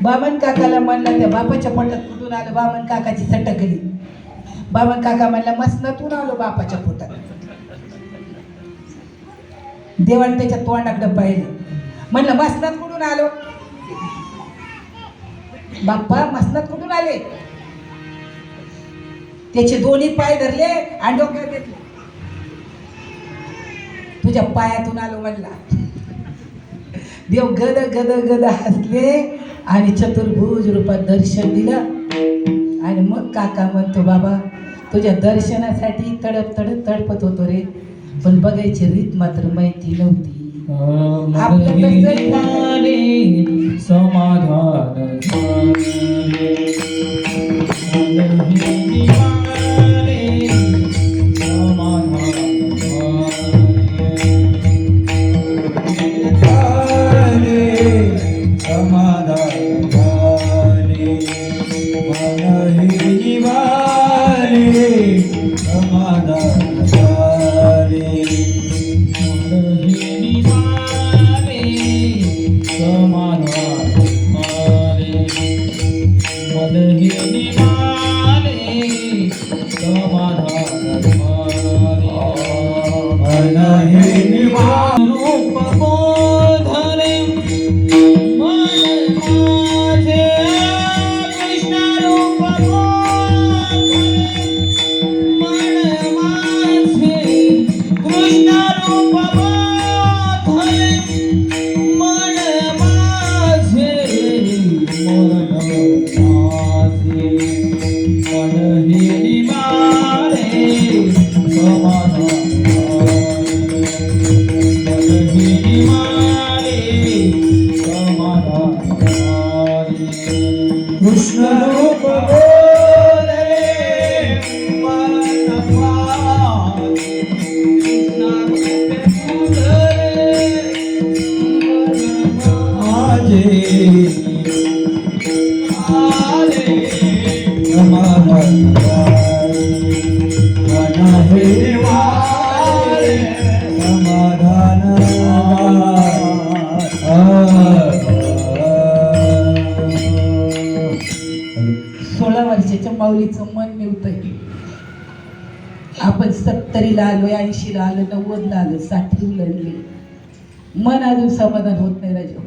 A: बामन काकाला म्हणलं त्या बापाच्या पोटात कुठून आलं. बामन काकाची सटकली. बामन काका म्हणला मसनातून आलो बापाच्या पोटात. देवाने त्याच्या तोंडाकडं पाहिलं, म्हणलं मसनात कुठून आलो. बाप्पा मसनात कुठून आले. त्याचे दोन्ही पाय धरले आणि डोक्यात घेतले. तुझ्या पायातून आलो म्हणला. देव गद गद गद हसले आणि चतुर्भुज रूपात दर्शन दिलं. आणि मग काका म्हणतो बाबा तुझ्या दर्शनासाठी तडपत होतो रे, पण बघायची रीत मात्र माहिती नव्हती. आपलं तसंही झालं.
C: समाधान
B: कृष्ण रूप बोले
A: माऊलीचं मन मिळतंय. आपण 70ला आलोय, 80ला आलो, 90ला आलो, 60ला लढले, मन अजून समाधान होत नाही राजा.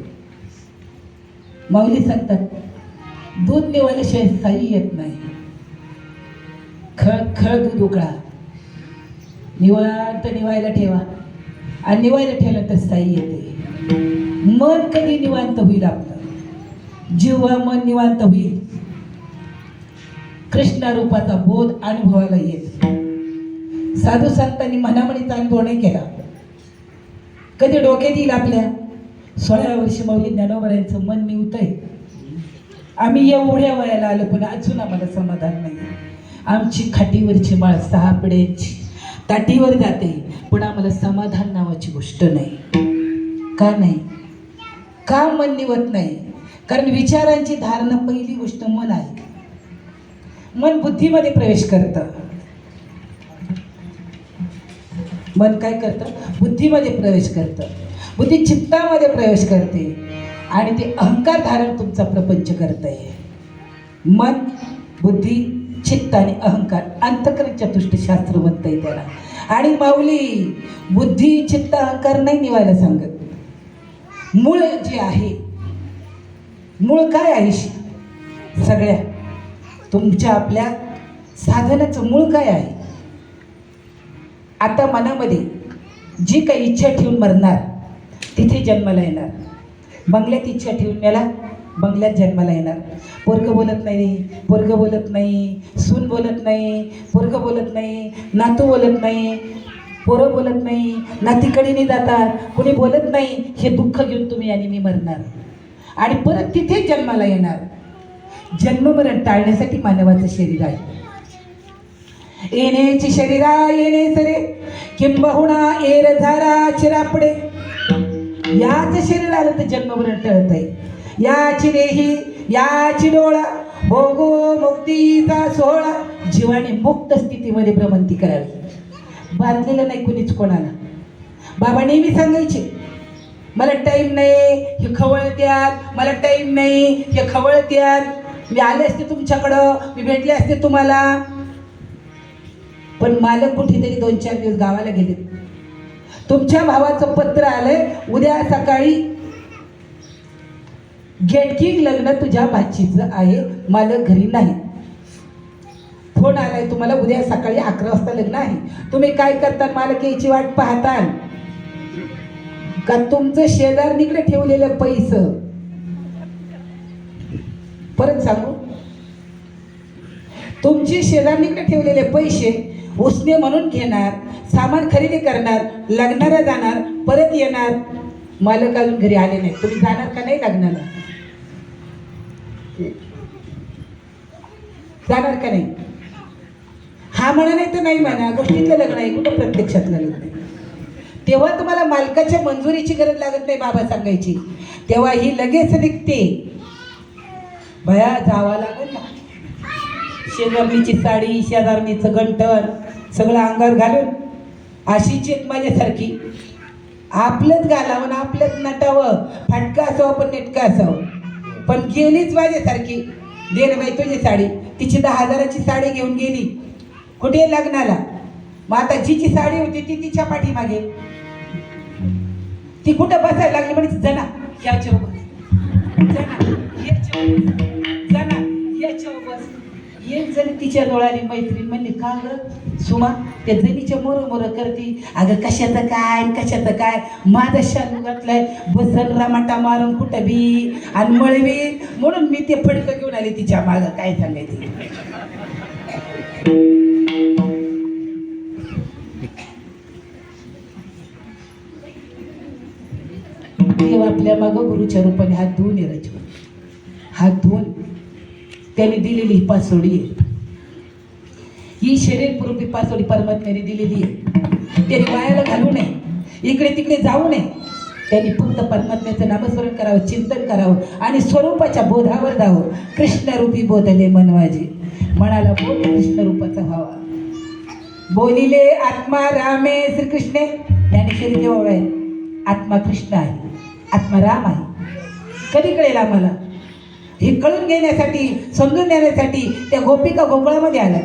A: माऊली सांगतात दूध निवाल्याशिवाय साई येत नाही. खळ खळ दूध उकळा, निवांत निवायला ठेवा, आणि निवायला ठेवलं तर साई येते. मन कधी निवांत होईल आपलं, जेव्हा मन निवांत होईल कृष्ण रूपाचा बोध अनुभवाला येत. साधू संतांनी मनामनीचा अनुभव नाही केला, कधी डोक्यात येईल आपल्या. 16 वर्ष माऊली ज्ञानोबरायांचं मन निवतंय. आम्ही एवढ्या वयाला आलो पण अजून आम्हाला समाधान नाही. आमची खाटीवरची माळ 6 पिढ्यांची ताटीवर जाते, पण आम्हाला समाधान नावाची गोष्ट नाही. का नाही? का मन निवत नाही? कारण विचारांची धारणा, पहिली गोष्ट मन आहे. मन बुद्धीमध्ये प्रवेश करतं. मन काय करतं? बुद्धीमध्ये प्रवेश करतं, बुद्धी चित्तामध्ये प्रवेश करते आणि ते अहंकार धारण तुमचा प्रपंच करत आहे. मन, बुद्धी, चित्त आणि अहंकार अंतःकरण चतुष्ट शास्त्र म्हणता येईल त्याला. आणि माऊली बुद्धी चित्त अहंकार नाही निवायला सांगत. मूळ जे आहे, मूळ काय आहे सगळ्या तुमच्या आपल्या साधनाचं मूळ काय आहे? आता मनामध्ये जी काही इच्छा ठेवून मरणार तिथे जन्माला येणार. बंगल्यात इच्छा ठेवून मला बंगल्यात जन्माला येणार. पोरगं बोलत नाही, पोरगं बोलत नाही, सून बोलत नाही, पोरगं बोलत नाही, नातू बोलत नाही, पोरं बोलत नाही, नातीकडीने जातात, कोणी बोलत नाही. हे दुःख घेऊन तुम्ही आणि मी मरणार आणि परत तिथे जन्माला येणार. जन्ममरण टाळण्यासाठी मानवाचं शरीर आहे. येण्याची शरीरा येणे सरे किंबहुना एर झारा चिरापडे. याच शरीर आलं तर जन्ममरण टळत आहे. याची देही याची डोळा भोगो मुक्तीचा सोहळा. जीवाने मुक्त स्थितीमध्ये भ्रमंती करावी. बांधलेलं नाही कुणीच कोणाला. बाबा नेहमी सांगायचे मला टाईम नाही, हे खवळत्यात, मला टाईम नाही, हे खवळत्यात. मी आले असते तुमच्याकडं, मी भेटले असते तुम्हाला, पण मालक कुठेतरी 2-4 दिवस गावाला गेले. तुमच्या भावाचं पत्र आलंय उद्या सकाळी गेटकिंग लग्न तुझ्या भाचीचं आहे, मालक घरी नाही. फोन आलाय तुम्हाला उद्या सकाळी 11 वाजता लग्न आहे. तुम्ही काय करता? मालक यायची वाट पाहताल का तुमचं शेजारणीकडे ठेवलेलं पैसं? परत सांगू, तुमची शेजारणीकडे ठेवलेले पैसे उसने म्हणून घेणार, सामान खरेदी करणार, लग्नाला जाणार, परत येणार. मालक अजून घरी आले नाही. तुम्ही जाणार का नाही लग्नाला? जाणार का नाही? हा म्हणा नाही तर नाही म्हणा. गोष्टीतलं लग्न आहे, कुठं प्रत्यक्षातलं लग्न आहे. तेव्हा तुम्हाला मालकाच्या मंजुरीची गरज लागत नाही. बाबा सांगायची तेव्हा ही लगेच निघते. भया जावा लागेल ना. शेजारणीची साडी, शेजारणीचं गंठण सगळं अंगावर घालून अशीच एक माझ्यासारखी आपलंच घालावं, आपलंच नटावं, फाटका असावं पण नेटका असावं, पण गेलीच माझ्यासारखी. दे ना बाई तुझी साडी. तिची 10,000ची साडी घेऊन गेली कुठे? लग्नाला. मग आता जिची साडी होती ती तिच्या पाठीमागे. ती कुठं बसायला लागली म्हणजे जना याच्या बस, जना याच्या बस, जना याच्या बस. एक जणी तिच्या डोळ्याने मैत्रीण म्हणली का ग सुमा त्या जणीच्या मोर मोर करती. अगं कशाचं काय कशाचं काय, माझा शालू घातलाय बसल रमाटा मारून कुठं बी आणि मळवी. म्हणून मी ते फडकं घेऊन आले तिच्या मागं. काय सांगायचं? देव आपल्या मागं गुरुच्या रूपाने हात धुवून येरायचे. हात धुवून त्याने दिलेली ही पासोडी आहे. ही शरीर पुरुषी पासोडी परमात्म्याने दिलेली आहे. त्याने वायाला घालू नये, इकडे तिकडे जाऊ नये. त्यांनी फक्त परमात्म्याचं नामस्मरण करावं, चिंतन करावं आणि स्वरूपाच्या बोधावर जावं. कृष्णरूपी बोधले मनवाजे, मनाला बोध कृष्ण रूपाचा व्हावा. बोलिले आत्मा रामे श्रीकृष्णे. ज्ञानेश्वरी देवळ आहे. आत्मा कृष्ण आहे, आत्मा राम आहे. कधी कळेल आम्हाला? हे कळून घेण्यासाठी, समजून देण्यासाठी त्या गोपिका गोकुळामध्ये आल्या.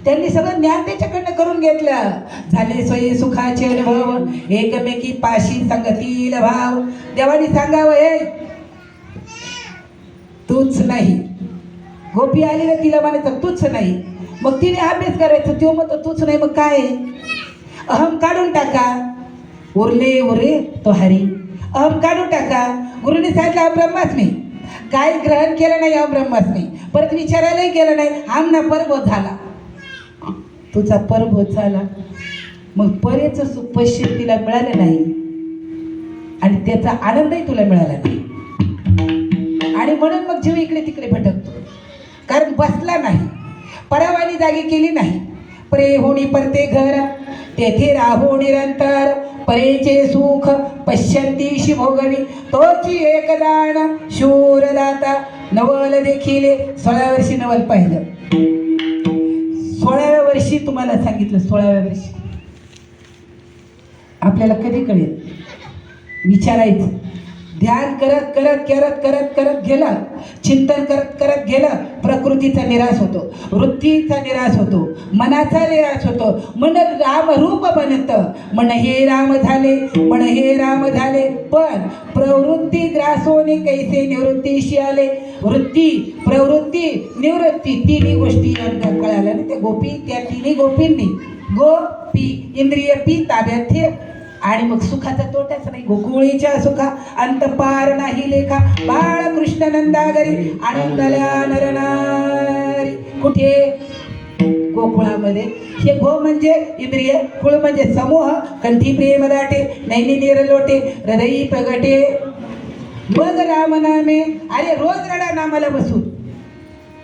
A: त्यांनी सगळं ज्ञान त्याच्याकडनं करून घेतलं. झाले सोयी सुखाचे अनुभव, एकमेकी पाशी संगतील भाव. देवानी सांगावं हे तूच नाही. गोपी आली ना तिला म्हणायचं तूच नाही. मग तिने अभ्यास करायचं, तो म्हणतो तूच नाही. मग काय? अहम काढून टाका. उरले उरे तो हरी. अहम काढून टाका. गुरुने सांगितलं हा ब्रह्मास्मी. काय ग्रहण केलं नाही, हा ब्रह्मास्मी. परत विचारायलाही केलं नाही. आमना परभोत झाला. तुझा परभोत झाला. मग परेचं सुख पश्चिम तिला मिळालं नाही आणि त्याचा आनंदही तुला मिळाला नाही. आणि म्हणून मग जीव इकडे तिकडे भटकतो. कारण बसला नाही, परावानी जागी केली नाही. परे होणी परते घर, तेथे राहो निरंतर. परेचे सुख पश्यंतीशी भोगवी, तोची एकदान शूरदाता. नवल देखील 16व्या वर्षी नवल पाहिलं. 16व्या वर्षी तुम्हाला सांगितलं, 16व्या वर्षी आपल्याला कधी कळेल? विचारायचं. ध्यान करत करत करत करत करत गेलं, चिंतन करत करत गेलं, प्रकृतीचा निराश होतो, वृत्तीचा निराश होतो, मनाचा निराश होतो. मन रामरूप बनतं. मन हे राम झाले, मन हे राम झाले. पण प्रवृत्ती ग्रासोने कैसे निवृत्तीशी आले. वृत्ती, प्रवृत्ती, निवृत्ती तिन्ही गोष्टी यांना कळाल्या ना. त्या गोपी, त्या तिन्ही गोपींनी गोपी इंद्रिय पी ताब्यात ठेव. आणि मग सुखाचा तोटाच नाही. गोकुळीच्या सुखा अंत पार नाही लेखा. बाळकृष्ण नंदागरी आनंदल्या नरनारी. कुठे? गोकुळामध्ये. हे गो म्हणजे इंद्रिय, कुळ म्हणजे समूह. कंठी प्रेम दाटे, नैनी निरलोटे, हृदयी प्रगटे. मग राम नामे. अरे रोज रडा नामाला बसून.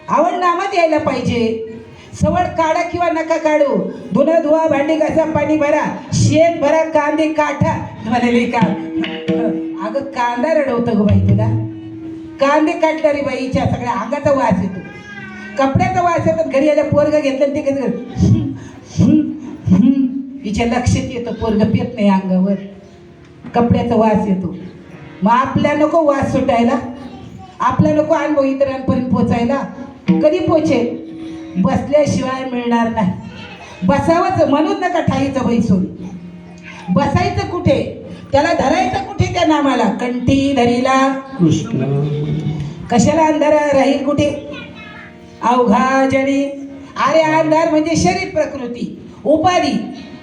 A: आवड नामात यायला पाहिजे. सवड काढा किंवा नका काढू. धुणं धुवा, भांडी घासा, पाणी भरा, शेण भरा, कांदे काठा. म्हणाले का अगं कांदा रडवतो ग बाई तुला. कांदे काढणारी बाईच्या सगळ्या अंगाचा वास येतो, कपड्याचा वास येतो. घरी आल्या पोरग घेतलं ते कसं हिच्या लक्षात येतं पोरग पेत नाही अंगावर, कपड्याचा वास येतो. मग आपल्या नको वास सुटायला, आपल्या नको अनुभव इतरांपर्यंत पोचायला. कधी पोचेल? बसल्याशिवाय मिळणार नाही. बसावंच म्हणून नका ठाईचं बैसून. बसायचं कुठे? त्याला धरायचं कुठे? त्या नामाला कंठी धरीला
B: कृष्ण.
A: कशाला अंधार राहील कुठे? अवघा जणी. अरे अंधार म्हणजे शरीर, प्रकृती, उपाधी.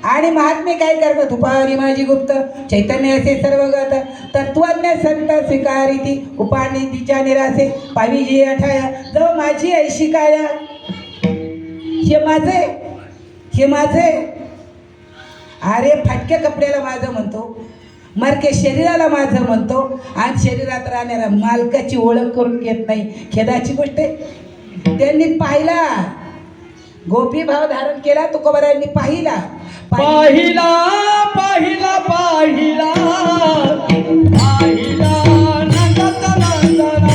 A: आणि महात्मे काय करतात? उपाधी माझी गुप्त, चैतन्य असे सर्वगत, तत्वज्ञ संत स्वीकारिती, उपाधी तिच्या निरासे, पावी जी अठाया, जव माझी ऐशी काया. हे माझे, हे माझे. अरे फाटक्या कपड्याला माझं म्हणतो, मरके शरीराला माझं म्हणतो, आणि शरीरात राहणाऱ्या मालकाची ओळख करून घेत नाही. खेदाची गोष्ट आहे. त्यांनी पाहिला, गोपी भाव धारण केला. तुकोबारायांनी पाहिला
B: पाहिला पाहिला पाहिला पाहिला नंदन नंदन.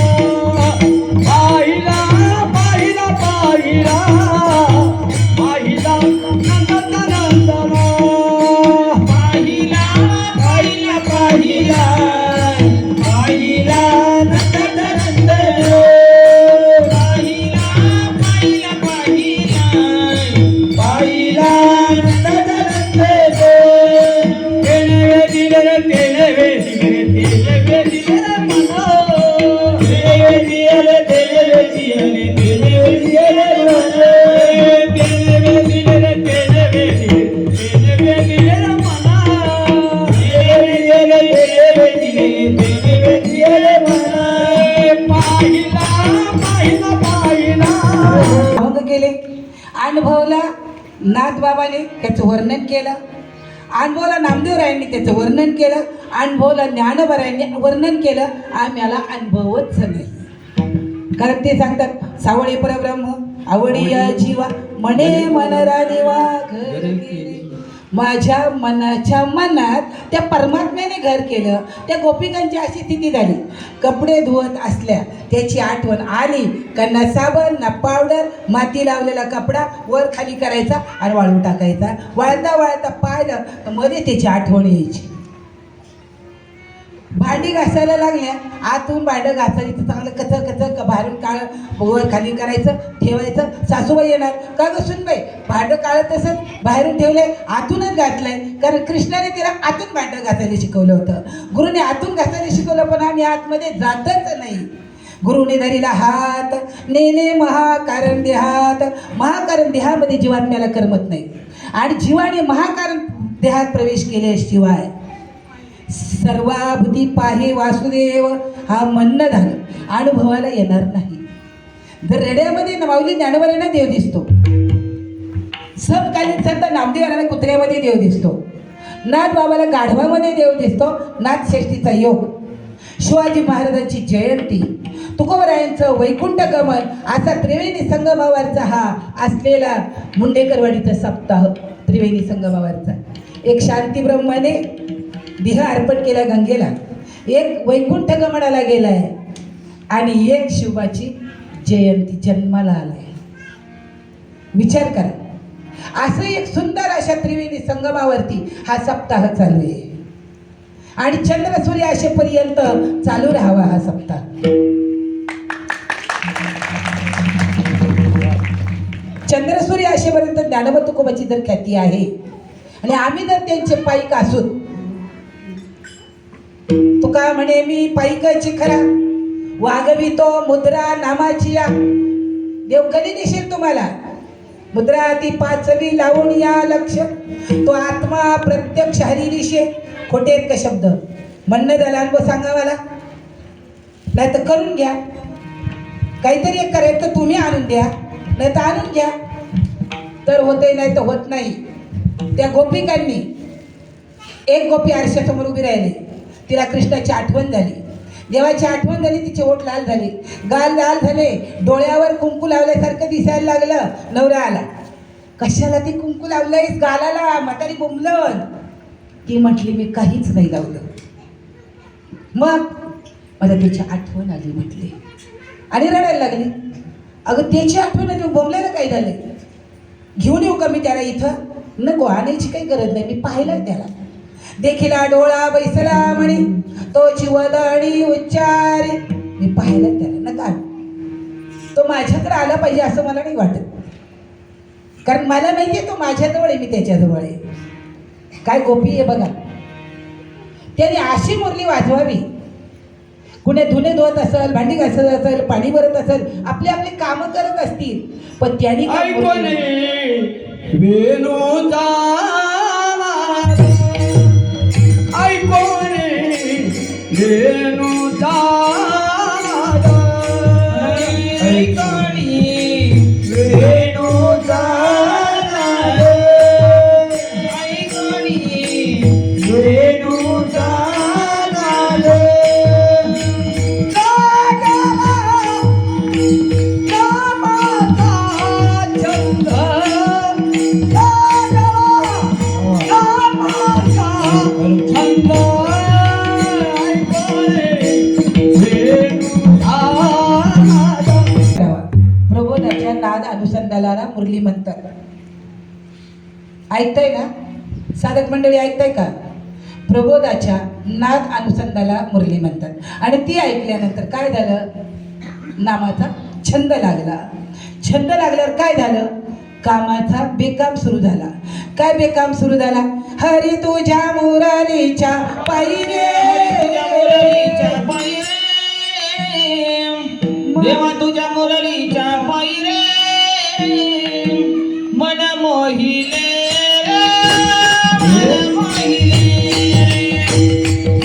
B: पाहिला पाहिला पाहिला पाहिला नंदन नंदन. पाहिला पाहिला पाहिला पाहिला नंदन नंदन. पाहिला पाहिला पाहिला नंदन
A: केले. अनुभवला नाथबाबाने त्याचं वर्णन केलं, अनुभवला नामदेवरायांनी त्याचं वर्णन केलं, अनुभवला ज्ञानोबारायांनी वर्णन केलं. आम्हाला अनुभवच नाही. कारण ते सांगतात सावळे परब्रह्म आवडीया जीवा म्हणे मनरा देवा घर केले. माझ्या मनाच्या मनात त्या परमात्म्याने घर केलं. त्या गोपिकांची अशी स्थिती झाली, कपडे धुवत असल्या त्याची आठवण आली का ना साबण ना पावडर, माती लावलेला कपडा वर खाली करायचा आणि वाळू टाकायचा. वाळता वाळता पाहिलं तर मध्ये त्याची आठवण यायची. भांडी घासायला लागल्या, आतून भांडं घासायचं चांगलं कचर कचर, बाहेरून काळं वर खाली करायचं, ठेवायचं. सासूबाई येणार, का ग सुनबाई भांडं काळं तसंच बाहेरून ठेवलंय, आतूनच घातलंय. कारण कृष्णाने तिला आतून भांडं घासायला शिकवलं होतं, गुरुने आतून घासायला शिकवलं. पण आम्ही आतमध्ये जातच नाही. गुरुने धरीला हात, नेने महाकारण देहात. महाकारण देहामध्ये जीवात्म्याला करमत नाही. आणि जीवाने महाकारण देहात प्रवेश केल्याशिवाय सर्वाभूती पाहे वासुदेव हा म्हणणं झालं, अनुभवाला येणार नाही. जर रेड्यामध्ये माऊली ज्ञानोबारांना देव दिसतो, समकालीन संत नामदेवांना कुत्र्यामध्ये देव दिसतो, नाथ बाबाला गाढवामध्ये देव दिसतो. नाथषष्ठीचा योग, शिवाजी महाराजांची जयंती, तुकोबरायांचं वैकुंठ गमन, असा त्रिवेणी संगमावरचा हा असलेला मुंडेकरवाडीचा सप्ताह त्रिवेणी संगमावरचा. एक शांती ब्रह्माने दिहा अर्पण केला गंगेला, एक वैकुंठ गमनाला गेलाय, आणि एक शिवाची जयंती जन्माला आलाय. विचार करा. असं एक सुंदर अशा त्रिवेणी संगमावरती हा सप्ताह चालू आहे आणि चंद्र सूर्य असेपर्यंत चालू राहावा हा सप्ताह. चंद्र सूर्य असेपर्यंत ज्ञानोबा तुकोबाची जर ख्याती आहे आणि आम्ही जर त्यांचे पाईक असू, तुका म्हणे मी पाईकाची खरा वागवितो मुद्रा नामाची या. देव कधी दिसेल तुम्हाला? मुद्रा ती पाचवी लावून या लक्ष, तो आत्मा प्रत्यक्ष हरी दिशे. खोटे आहेत का शब्द? म्हणणं झालं अनुभव सांगा मला, नाही तर करून घ्या. काहीतरी एक करायचं तुम्ही आणून द्या, नाही तर आणून घ्या. तर होतंय, नाही तर होत नाही. त्या गोपिकांनी, एक गोपी आरशासमोर उभी राहिली, तिला कृष्णाची आठवण झाली, देवाची आठवण झाली, तिचे ओठ लाल झाले, गाल लाल झाले, डोळ्यावर कुंकू लावल्यासारखं दिसायला लागलं. नवरा आला, कशाला ती कुंकू लावलंयस गालाला? म्हातारी बोंबलन. ती म्हटली मी काहीच नाही लावलं. मग मला त्याची आठवण आली म्हटली आणि रडायला लागली. अगं त्याची आठवण आली, बोंबल्याला काय झालंय? घेऊन येऊ का मी त्याला इथं? नको, आणायची काही गरज नाही, मी पाहिलं त्याला. देखीला डोळा बैसला म्हणे, तोची वदनी उच्चारी. मी पाहिलं त्याला, नका. तो माझ्याकडे आला पाहिजे असं मला नाही वाटत, कारण मला माहितीये तो माझ्याजवळ आहे, मी त्याच्याजवळ आहे. काय गोपी आहे बघा, त्याने अशी मुरली वाजवावी. कुणी धुणे धुवत असेल, भांडी घासत असेल, पाणी भरत असेल, आपले आपले कामं करत असतील, पण त्यांनी काय
B: वेणूचा ऐकोने वेणूचा ऐकोनी वेणूचा ऐकोनी वेणूचा
A: प्रबोधाच्या नाद अनुसंधानाला मुरली म्हणतात. ऐकताय ना साधक मंडळी, ऐकताय का? प्रबोधाच्या नाद अनुसंधानाला मुरली म्हणतात. आणि ती ऐकल्यानंतर काय झालं? नामाचा छंद लागला. छंद लागल्यावर काय झालं? कामाचा बेकाम सुरू झाला. काय बेकाम सुरू झाला? हरी तुझ्या मुरलीच्या पायी रे,
C: देवा तुझ्या मुरलीच्या पायी रे, मन मोहिले रे, मन मोहिले रे,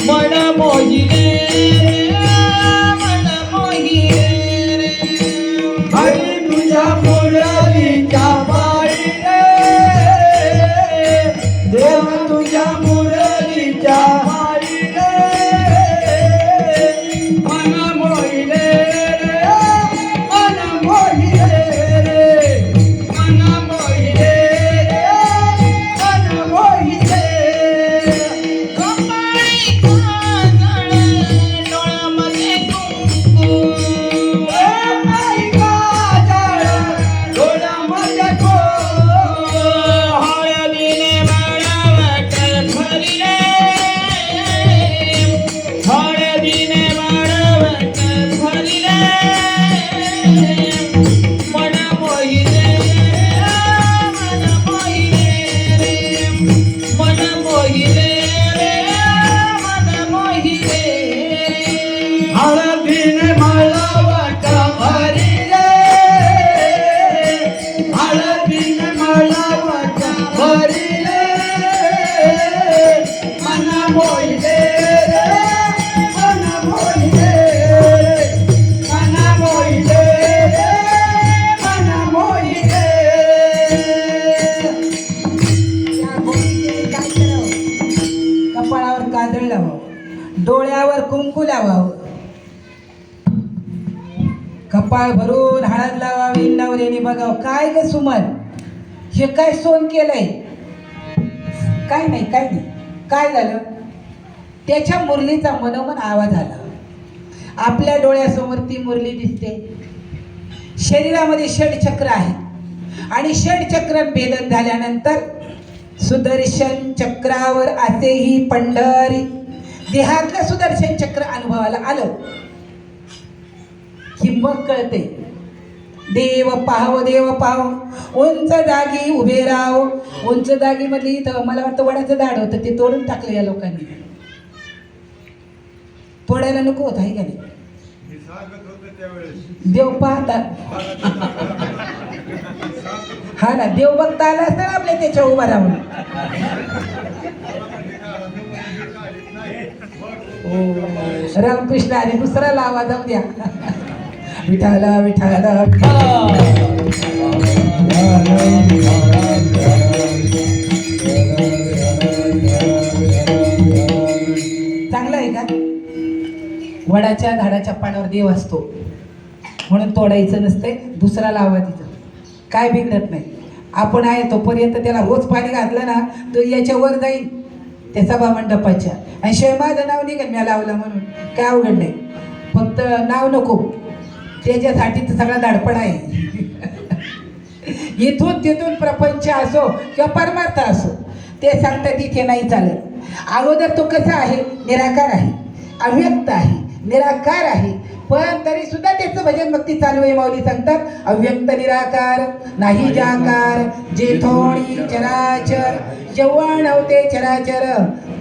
C: मन मोहिले रे, मन मोहिले रे.
B: हरी तुझ्या मुरलीच्या पायी रे, देव तुझ्या मुरलीच्या पायी रे, मन मोहिले रे, मन मोहिले रे, मन मोहिले रे, मन मोहिले.
C: कपाळी काजळ, डोळ्यामध्ये कुंकू,
B: आई काजळ डोळ्यामध्ये कुंकू,
C: हळदीने बाळावट भरले, हळदीने बाळावट भरले, मन मोहिले रे, मन मोहिले रे, मन मोहिले रे, मन मोहिले रे.
B: हळदीने मळवट भरिले, हळदीने मळवट भरिले, मन मोहिले रे, मन मोहिले रे, मन मोहिले रे, मन मोहिले.
A: या गोपीने काय करावं? कपाळावर काजळ लावावं, डोळ्यावर कुंकू लावावं, कपाळ भरून हळद लावावी, नवऱ्याने बघावं. काय ग सुमन, हे काय सोन केलंय? काय नाही, काय नाही. काय झालं? त्याच्या मुरलीचा मनोमन आवाज आला. आपल्या डोळ्यासमोर ती मुरली दिसते. शरीरामध्ये षडचक्र आहे. आणि षटचक्र भेदन झाल्यानंतर सुदर्शन चक्रावर असेही पंढरी देहातलं सुदर्शन चक्र अनुभवाला आलं की मग कळते देव पाहाव उंच जागी उभे राहो. उंच जागी मधली इथं मला वाटतं वडाचं झाड होतं ते तोडून टाकलं या लोकांनी. तोडायला नको होत आहे का नाही. देव पाहतात हा ना. देव बघता आला असता आपल्या त्याच्या उभा राहून. रामकृष्ण आणि दुसरा लावा जाऊ द्या. विठाला विठाला चांगला आहे का. वडाच्या झाडाच्या पानावर देव असतो म्हणून तोडायचं नसते. दुसरा लावा तिथं काय बिघडत नाही. आपण आहे तोपर्यंत त्याला रोज पाणी घातलं ना तो याच्यावर जाईल त्या सभामंडपाच्या. आणि शिवाय माझं नाव निघेल मी लावलं म्हणून काय अवघड नाही. फक्त नाव नको त्याच्यासाठी तर सगळा धाडपड आहे. इथून तिथून प्रपंच असो किंवा परमार्थ असो ते सांगतात तिथे नाही चालत. अगोदर तो कसा आहे निराकार आहे अव्यक्त आहे निराकार आहे पण तरी सुद्धा त्याचं भजन भक्ती चालू आहे. माऊली सांगतात अव्यक्त निराकार नाही जाकार जे थोडी चराचर जेव्हा नव्हते चराचर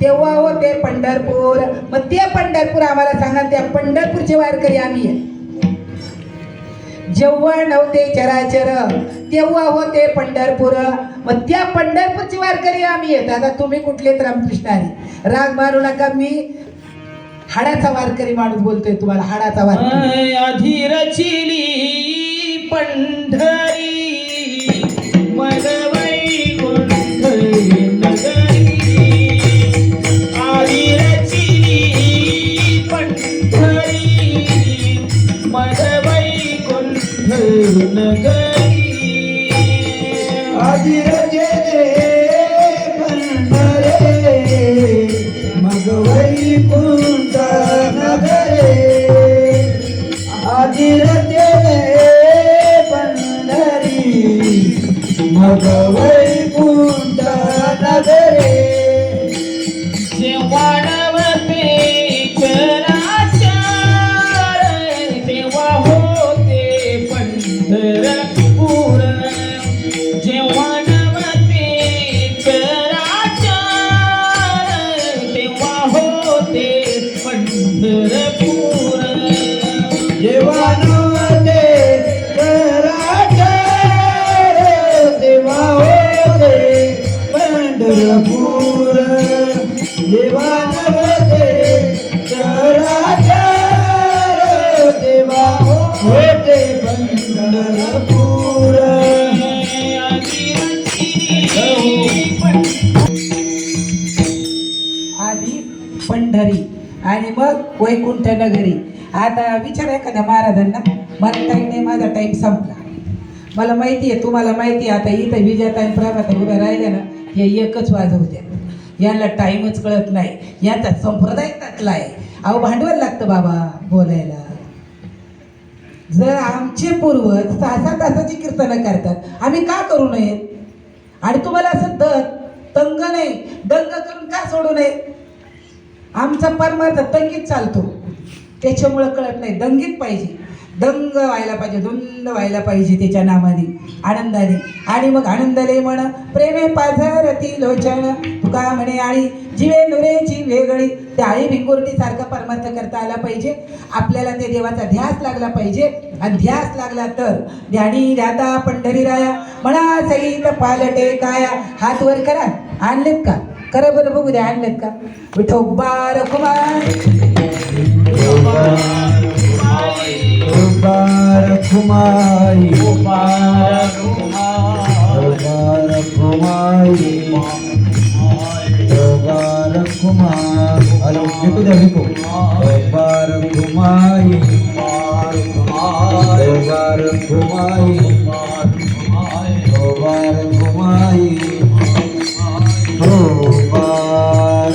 A: तेव्हा होते पंढरपूर. मग ते पंढरपूर आम्हाला सांगा त्या पंढरपूरचे वारकरी आम्ही आहे. जेव्हा नव्हते चराचर तेव्हा होते पंढरपूर. मग त्या पंढरपूरचे वारकरी आम्ही आहेत. आता तुम्ही कुठलेत रामकृष्ण हरी राग मारू नका. मी हाडाचा वारकरी माणूस बोलतोय तुम्हाला. हाडाचा वारकरी
C: आधी रचिली पंढरी मग वैकुंठ नगरी. आधी रचिली पंढरी मग वैकुंठ नगरी.
B: आधी रचले पंढरे मग वैकुंठ नगरे. आधी रचले पंढरी मग वैकुंठ नगरे.
C: जेव्हा नव्हते चराचर तेव्हा होते पंढरपूर. जेव्हा नव्हते चराचर तेव्हा होते पंढरपूर.
B: जेव्हा नव्हते चराचर तेव्हा होते पंढरपूर. जेव्हा नव्हते चराचर तेव्हा होते पंढरपूर.
A: आधी पंढरी आणि मग वैकुंठ नगरी. आता विचार एखाद्या महाराजांना. मला टाईम नाही माझा टाईम संपला. मला माहिती आहे तुम्हाला माहिती आहे. आता इथं विजयाताई आणि प्रभाताई उभ्या राहिल्या ना हे एकच वाजवत्या. यांना टाईमच कळत नाही. यांचा संप्रदाय टाकला आहे. अहो भांडवल लागतं बाबा बोलायला. जर आमचे पूर्वज 6-6 तासाची कीर्तनं करतात आम्ही का करू नये. आणि तुम्हाला असं तंग नाही दंग करून का सोडू नये. आमचा परमार्थ तंगीत चालतो त्याच्यामुळं कळत नाही. दंगीत पाहिजे दंग व्हायला पाहिजे धुंद व्हायला पाहिजे त्याच्या नामाने आनंदाने. आणि मग आनंदले म्हण प्रेमे पाझरती लोचन तुका म्हणे आळी जीवे नुरेची वेगळी. त्या आळी भिंगुर्डी सारखा परमार्थ करता आला पाहिजे. आपल्याला ते देवाचा ध्यास लागला पाहिजे. आणि ध्यास लागला तर ध्यानी ध्याता पंढरी राया म्हणा सहित पालटे काया. हात वर करा. आणलेत का करा बरं बघू द्या. आणलेत का. विठोबा रखुमाई
B: रखुमाई हॅलो विकू द्या विकू. रखुमाई रखुमाई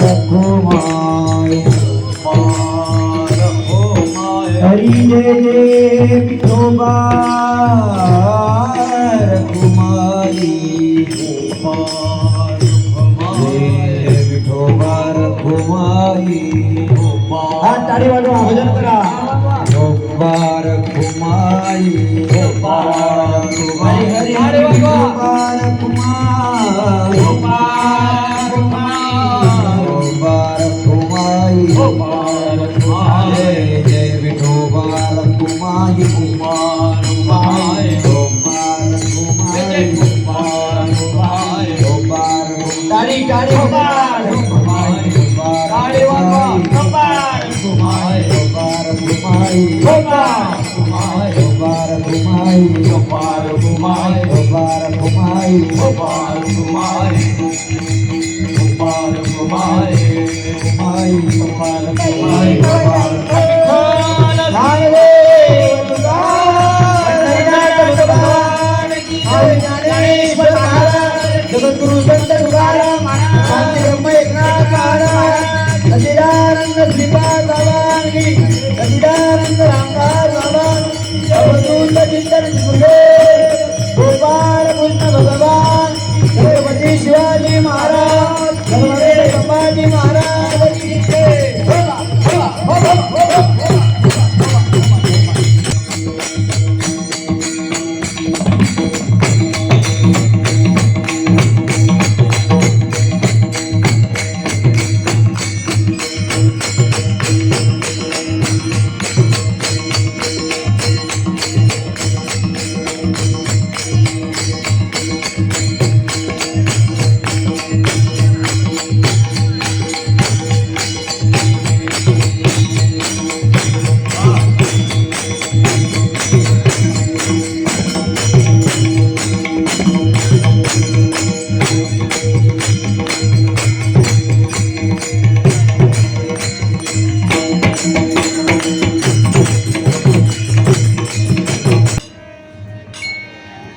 B: रखुमाई हरी जय जय विठोबा रखुमाई. ताडी वाजवा भजन करा मुबारक हुमाई मुबारक हुमाई
C: हरी हरी वाजवा
B: मुबारक हुमाई मुबारक हुमाई जय जय विठो बालक हुमाई मुबारक हुमाई मुबारक हुमाई मुबारक ताडी ताडी मुबारक हुमाई ताडी वाजवा मुबारक हुमाई मुबारक हुमाई मुबारक हुमाई मुबारक हुमाई मुबारक हुमाई मुबारक हुमाई मुबारक हुमाई हुमाई मुबारक हुमाई जगद्गुरु संत तुकाराम शांती ब्रह्म एकनाथ महाराज सच्चिदानंद श्रीपाद बाबा की सच्चिदानंद रामदास बाबा सर्वदूत चिंतन गुरुदेव गोपाल कृष्ण भगवान छत्रपती शिवाजी महाराज छत्रपती संभाजी महाराज की जय.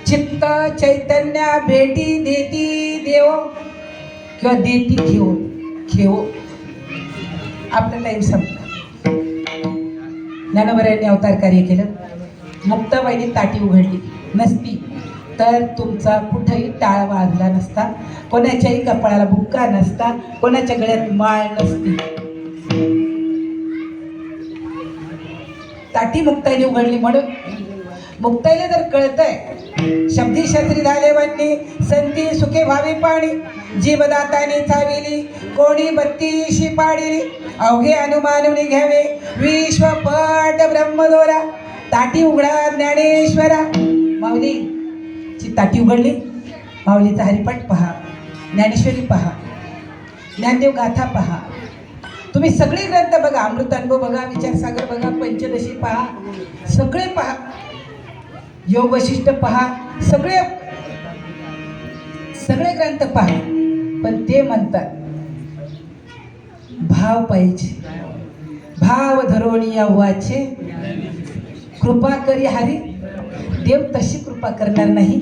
A: चित्त चैतन्य भेटी देती देव किंवा देती घेऊ घेऊ आपला टाइम संपला. ज्ञानोबरायांनी अवतार कार्य केलं. मुक्ताबाईने ताटी उघडली नसती तर तुमचा कुठेही टाळ वाजला नसता, कोणाच्याही कपाळाला बुक्का नसता, कोणाच्या गळ्यात माळ नसती. ताटी मुक्ताईने उघडली म्हणून मुक्ताईला जर कळतंय शब्दी शास्त्री झाले म्हणणे संती सुखे भावी पाणी जीवदाताने चाविली कोणी बत्तीशी पाडिली अवघे अनुमानवणी घ्यावे विश्वपट ब्रह्मदोरा. ताटी उघडा ज्ञानेश्वरा. माऊलीची ताटी उघडली. माऊलीचा हरिपाठ पहा, ज्ञानेश्वरी पहा, ज्ञानदेव गाथा पहा, तुम्ही सगळे ग्रंथ बघा, अमृतानुभव बघा, विचारसागर बघा, पंचदशी पहा, सगळे पहा, योग वशिष्ठ पहा, सगळे सगळे ग्रंथ पहा. पण ते म्हणतात भाव पाहिजे. भाव धरोणी या वाचे कृपा करी हरी. देव तशी कृपा करणार नाही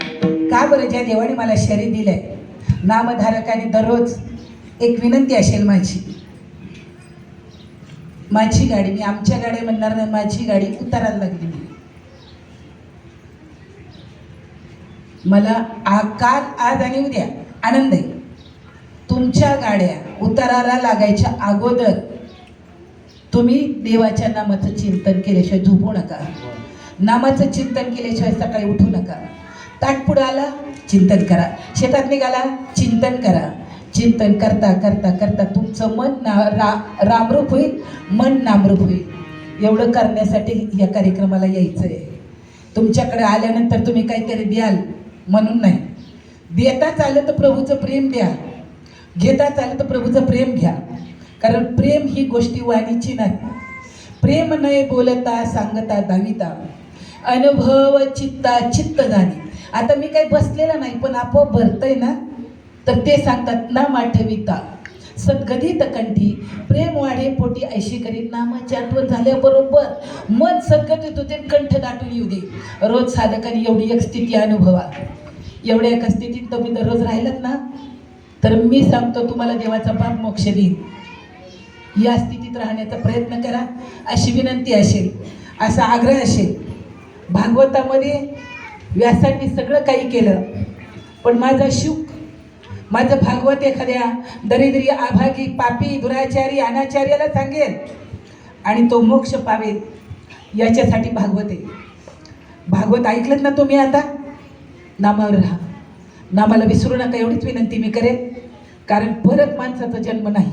A: का बरं? ज्या देवाने मला शरीर दिलंय, नामधारकाने दररोज एक विनंती असेल माझी गाडी, मी आमच्या गाडी म्हणणार नाही, माझी गाडी उतारायला लागली. मला काल आज आणि उद्या आनंद आहे. तुमच्या गाड्या उताराला लागायच्या अगोदर तुम्ही देवाच्या नामाचं चिंतन केल्याशिवाय झोपू नका. नामाचं चिंतन केल्याशिवाय सकाळी उठू नका. ताटपुडा आला चिंतन करा, शेतात निघाला चिंतन करा. चिंतन करता करता करता तुमचं मन रामरूप होईल, मन नामरूप होईल. एवढं करण्यासाठी या कार्यक्रमाला यायचं आहे. तुमच्याकडे आल्यानंतर तुम्ही काहीतरी द्याल म्हणून नाही. देताच आलं तर प्रभूचं प्रेम द्या, घेताच आलं तर प्रभूचं प्रेम घ्या. कारण प्रेम ही गोष्टी वाणीची नाही. प्रेम नाही बोलता सांगता दाविता, अनुभव चित्ता चित्त जाणे. आता मी काही बसलेला नाही पण आपोआप भरतंय ना, तर ते सांगतात ना माठविता सद्गदित कंठी प्रेम वाढे पोटी ऐशी करीत. नामाची आठवण झाल्याबरोबर मन सद्गदित होते, कंठ दाटून येऊ दे. रोज साधकाने एवढी एक स्थिती अनुभवा. एवढ्या एका स्थितीत तुम्ही दररोज राहिलात ना, तर मी सांगतो तुम्हाला देवाचा बाप मोक्ष देईल. या स्थितीत राहण्याचा प्रयत्न करा अशी विनंती असेल, असा आग्रह असेल. भागवतामध्ये व्यासांनी सगळं काही केलं, पण माझं भागवत एखाद्या दरिद्री अभागी पापी दुराचारी अनाचार्याला सांगेल आणि तो मोक्ष पावेल याच्यासाठी भागवत आहे. भागवत ऐकलंत ना तुम्ही? आता नामावर राहा, नामाला विसरू नका एवढीच विनंती मी करेन, कारण परत माणसाचा जन्म नाही.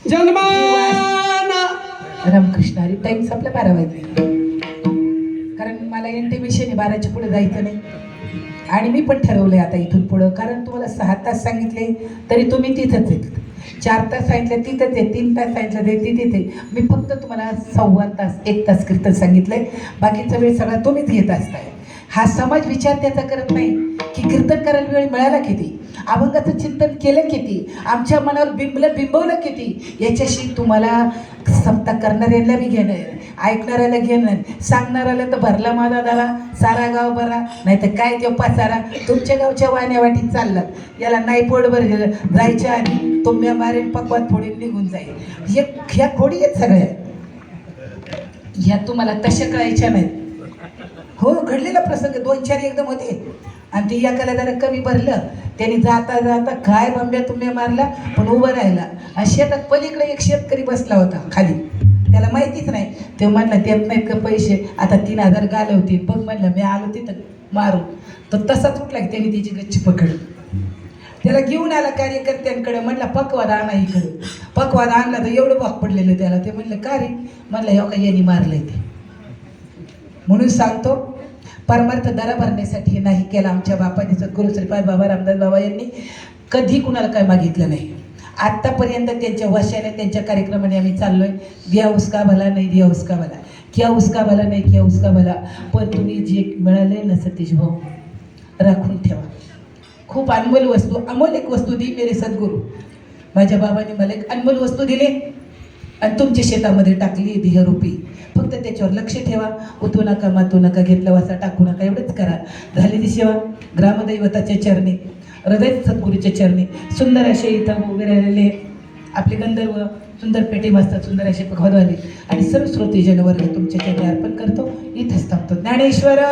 B: जन्माना
A: रामकृष्ण हरी. टाईम संपला 12 वाजले, कारण मला इंटिमेशन आहे, 12च्या पुढे जायचं नाही. आणि मी पण ठरवलंय आता इथून पुढं, कारण तुम्हाला 6 तास सांगितले तरी तुम्ही तिथंच आहेत, 4 तास सांगितलं तिथंच आहे, 3 तास सांगितलं ते तिथेच आहे. मी फक्त तुम्हाला 1.25 तास 1 तास कीर्तन सांगितलंय, बाकीचा वेळ सगळा तुम्हीच घेत असताय. हा समाज विचार त्याचा करत नाही की कीर्तन करायला वेळ मिळाला किती, अभंगाचं चिंतन केलं किती, आमच्या मनावर बिंबवलं किती, याच्याशी तुम्हाला समता करणाऱ्याला बी घेणं, ऐकणाऱ्याला घेणं, सांगणाऱ्याला तर भरला माझा दारा सारा गाव बरा, नाही तर काय तो पसारा तुमच्या गावच्या वाण्यावाटीत चाललात. याला नाही पोटभर जायच्या आणि तुम्ही मारेन पकवात फोडी निघून जाईल. ह्या खोडी आहेत सगळ्या, ह्या तुम्हाला तशा कळायच्या नाहीत. हो, घडलेला प्रसंग 2-4 एकदम होते आणि ते एकाला जरा कमी भरलं, त्यांनी जाता जाता काय बंब्या तुम्ही मारला पण उभं राहिला. आणि शेतात पलीकडे एक शेतकरी बसला होता खाली, त्याला माहितीच नाही. ते म्हणला देत नाहीत का पैसे, आता 3000 घालवते बघ. म्हणलं मी आलो तिथं मारून, तर तसाच उठला की त्यांनी त्याची गच्ची पकडली. त्याला घेऊन आला कार्यकर्त्यांकडे, म्हणला पकवाद आणा इकडे. पकवाद आणला तर एवढं भाग पडलेलं त्याला. ते म्हणलं का रे? म्हणलं हो का यांनी मारलंय ते. म्हणून सांगतो, परमार्थ दरा भरण्यासाठी नाही केला आमच्या बापाने. सद्गुरू श्रीपाद बाबा रामदास बाबा यांनी कधी कुणाला काय मागितलं नाही. आत्तापर्यंत त्यांच्या वशाने, त्यांच्या कार्यक्रमाने आम्ही चाललोय. दिया उसका भला नाही, दिया उसका भला, किया उसका भला नाही, किया उसका भला. पण तुम्ही जे मिळाले ना सतीश भाऊ, राखून ठेवा. खूप अनमोल वस्तू, अमोल एक वस्तू दी मेरे सद्गुरू. माझ्या बाबाने मला एक अनमोल वस्तू दिली आणि तुमच्या शेतामध्ये टाकली ध्येयरूपी. फक्त त्याच्यावर लक्ष ठेवा, उतू नका, मातू नका, घेतला वासा टाकू नका, एवढंच करा. झालेली सेवा ग्रामदैवताच्या चरणी, हृदय सद्गुरूच्या चरणी. सुंदर असे इथं उभे राहिलेले आपले गंधर्व, सुंदर पेटी वाजतात, सुंदर असे पखवादवाले आणि सर्व श्रोते जनवर्ग तुमच्या चरणी अर्पण करतो. इथंच थांबतो. ज्ञानेश्वर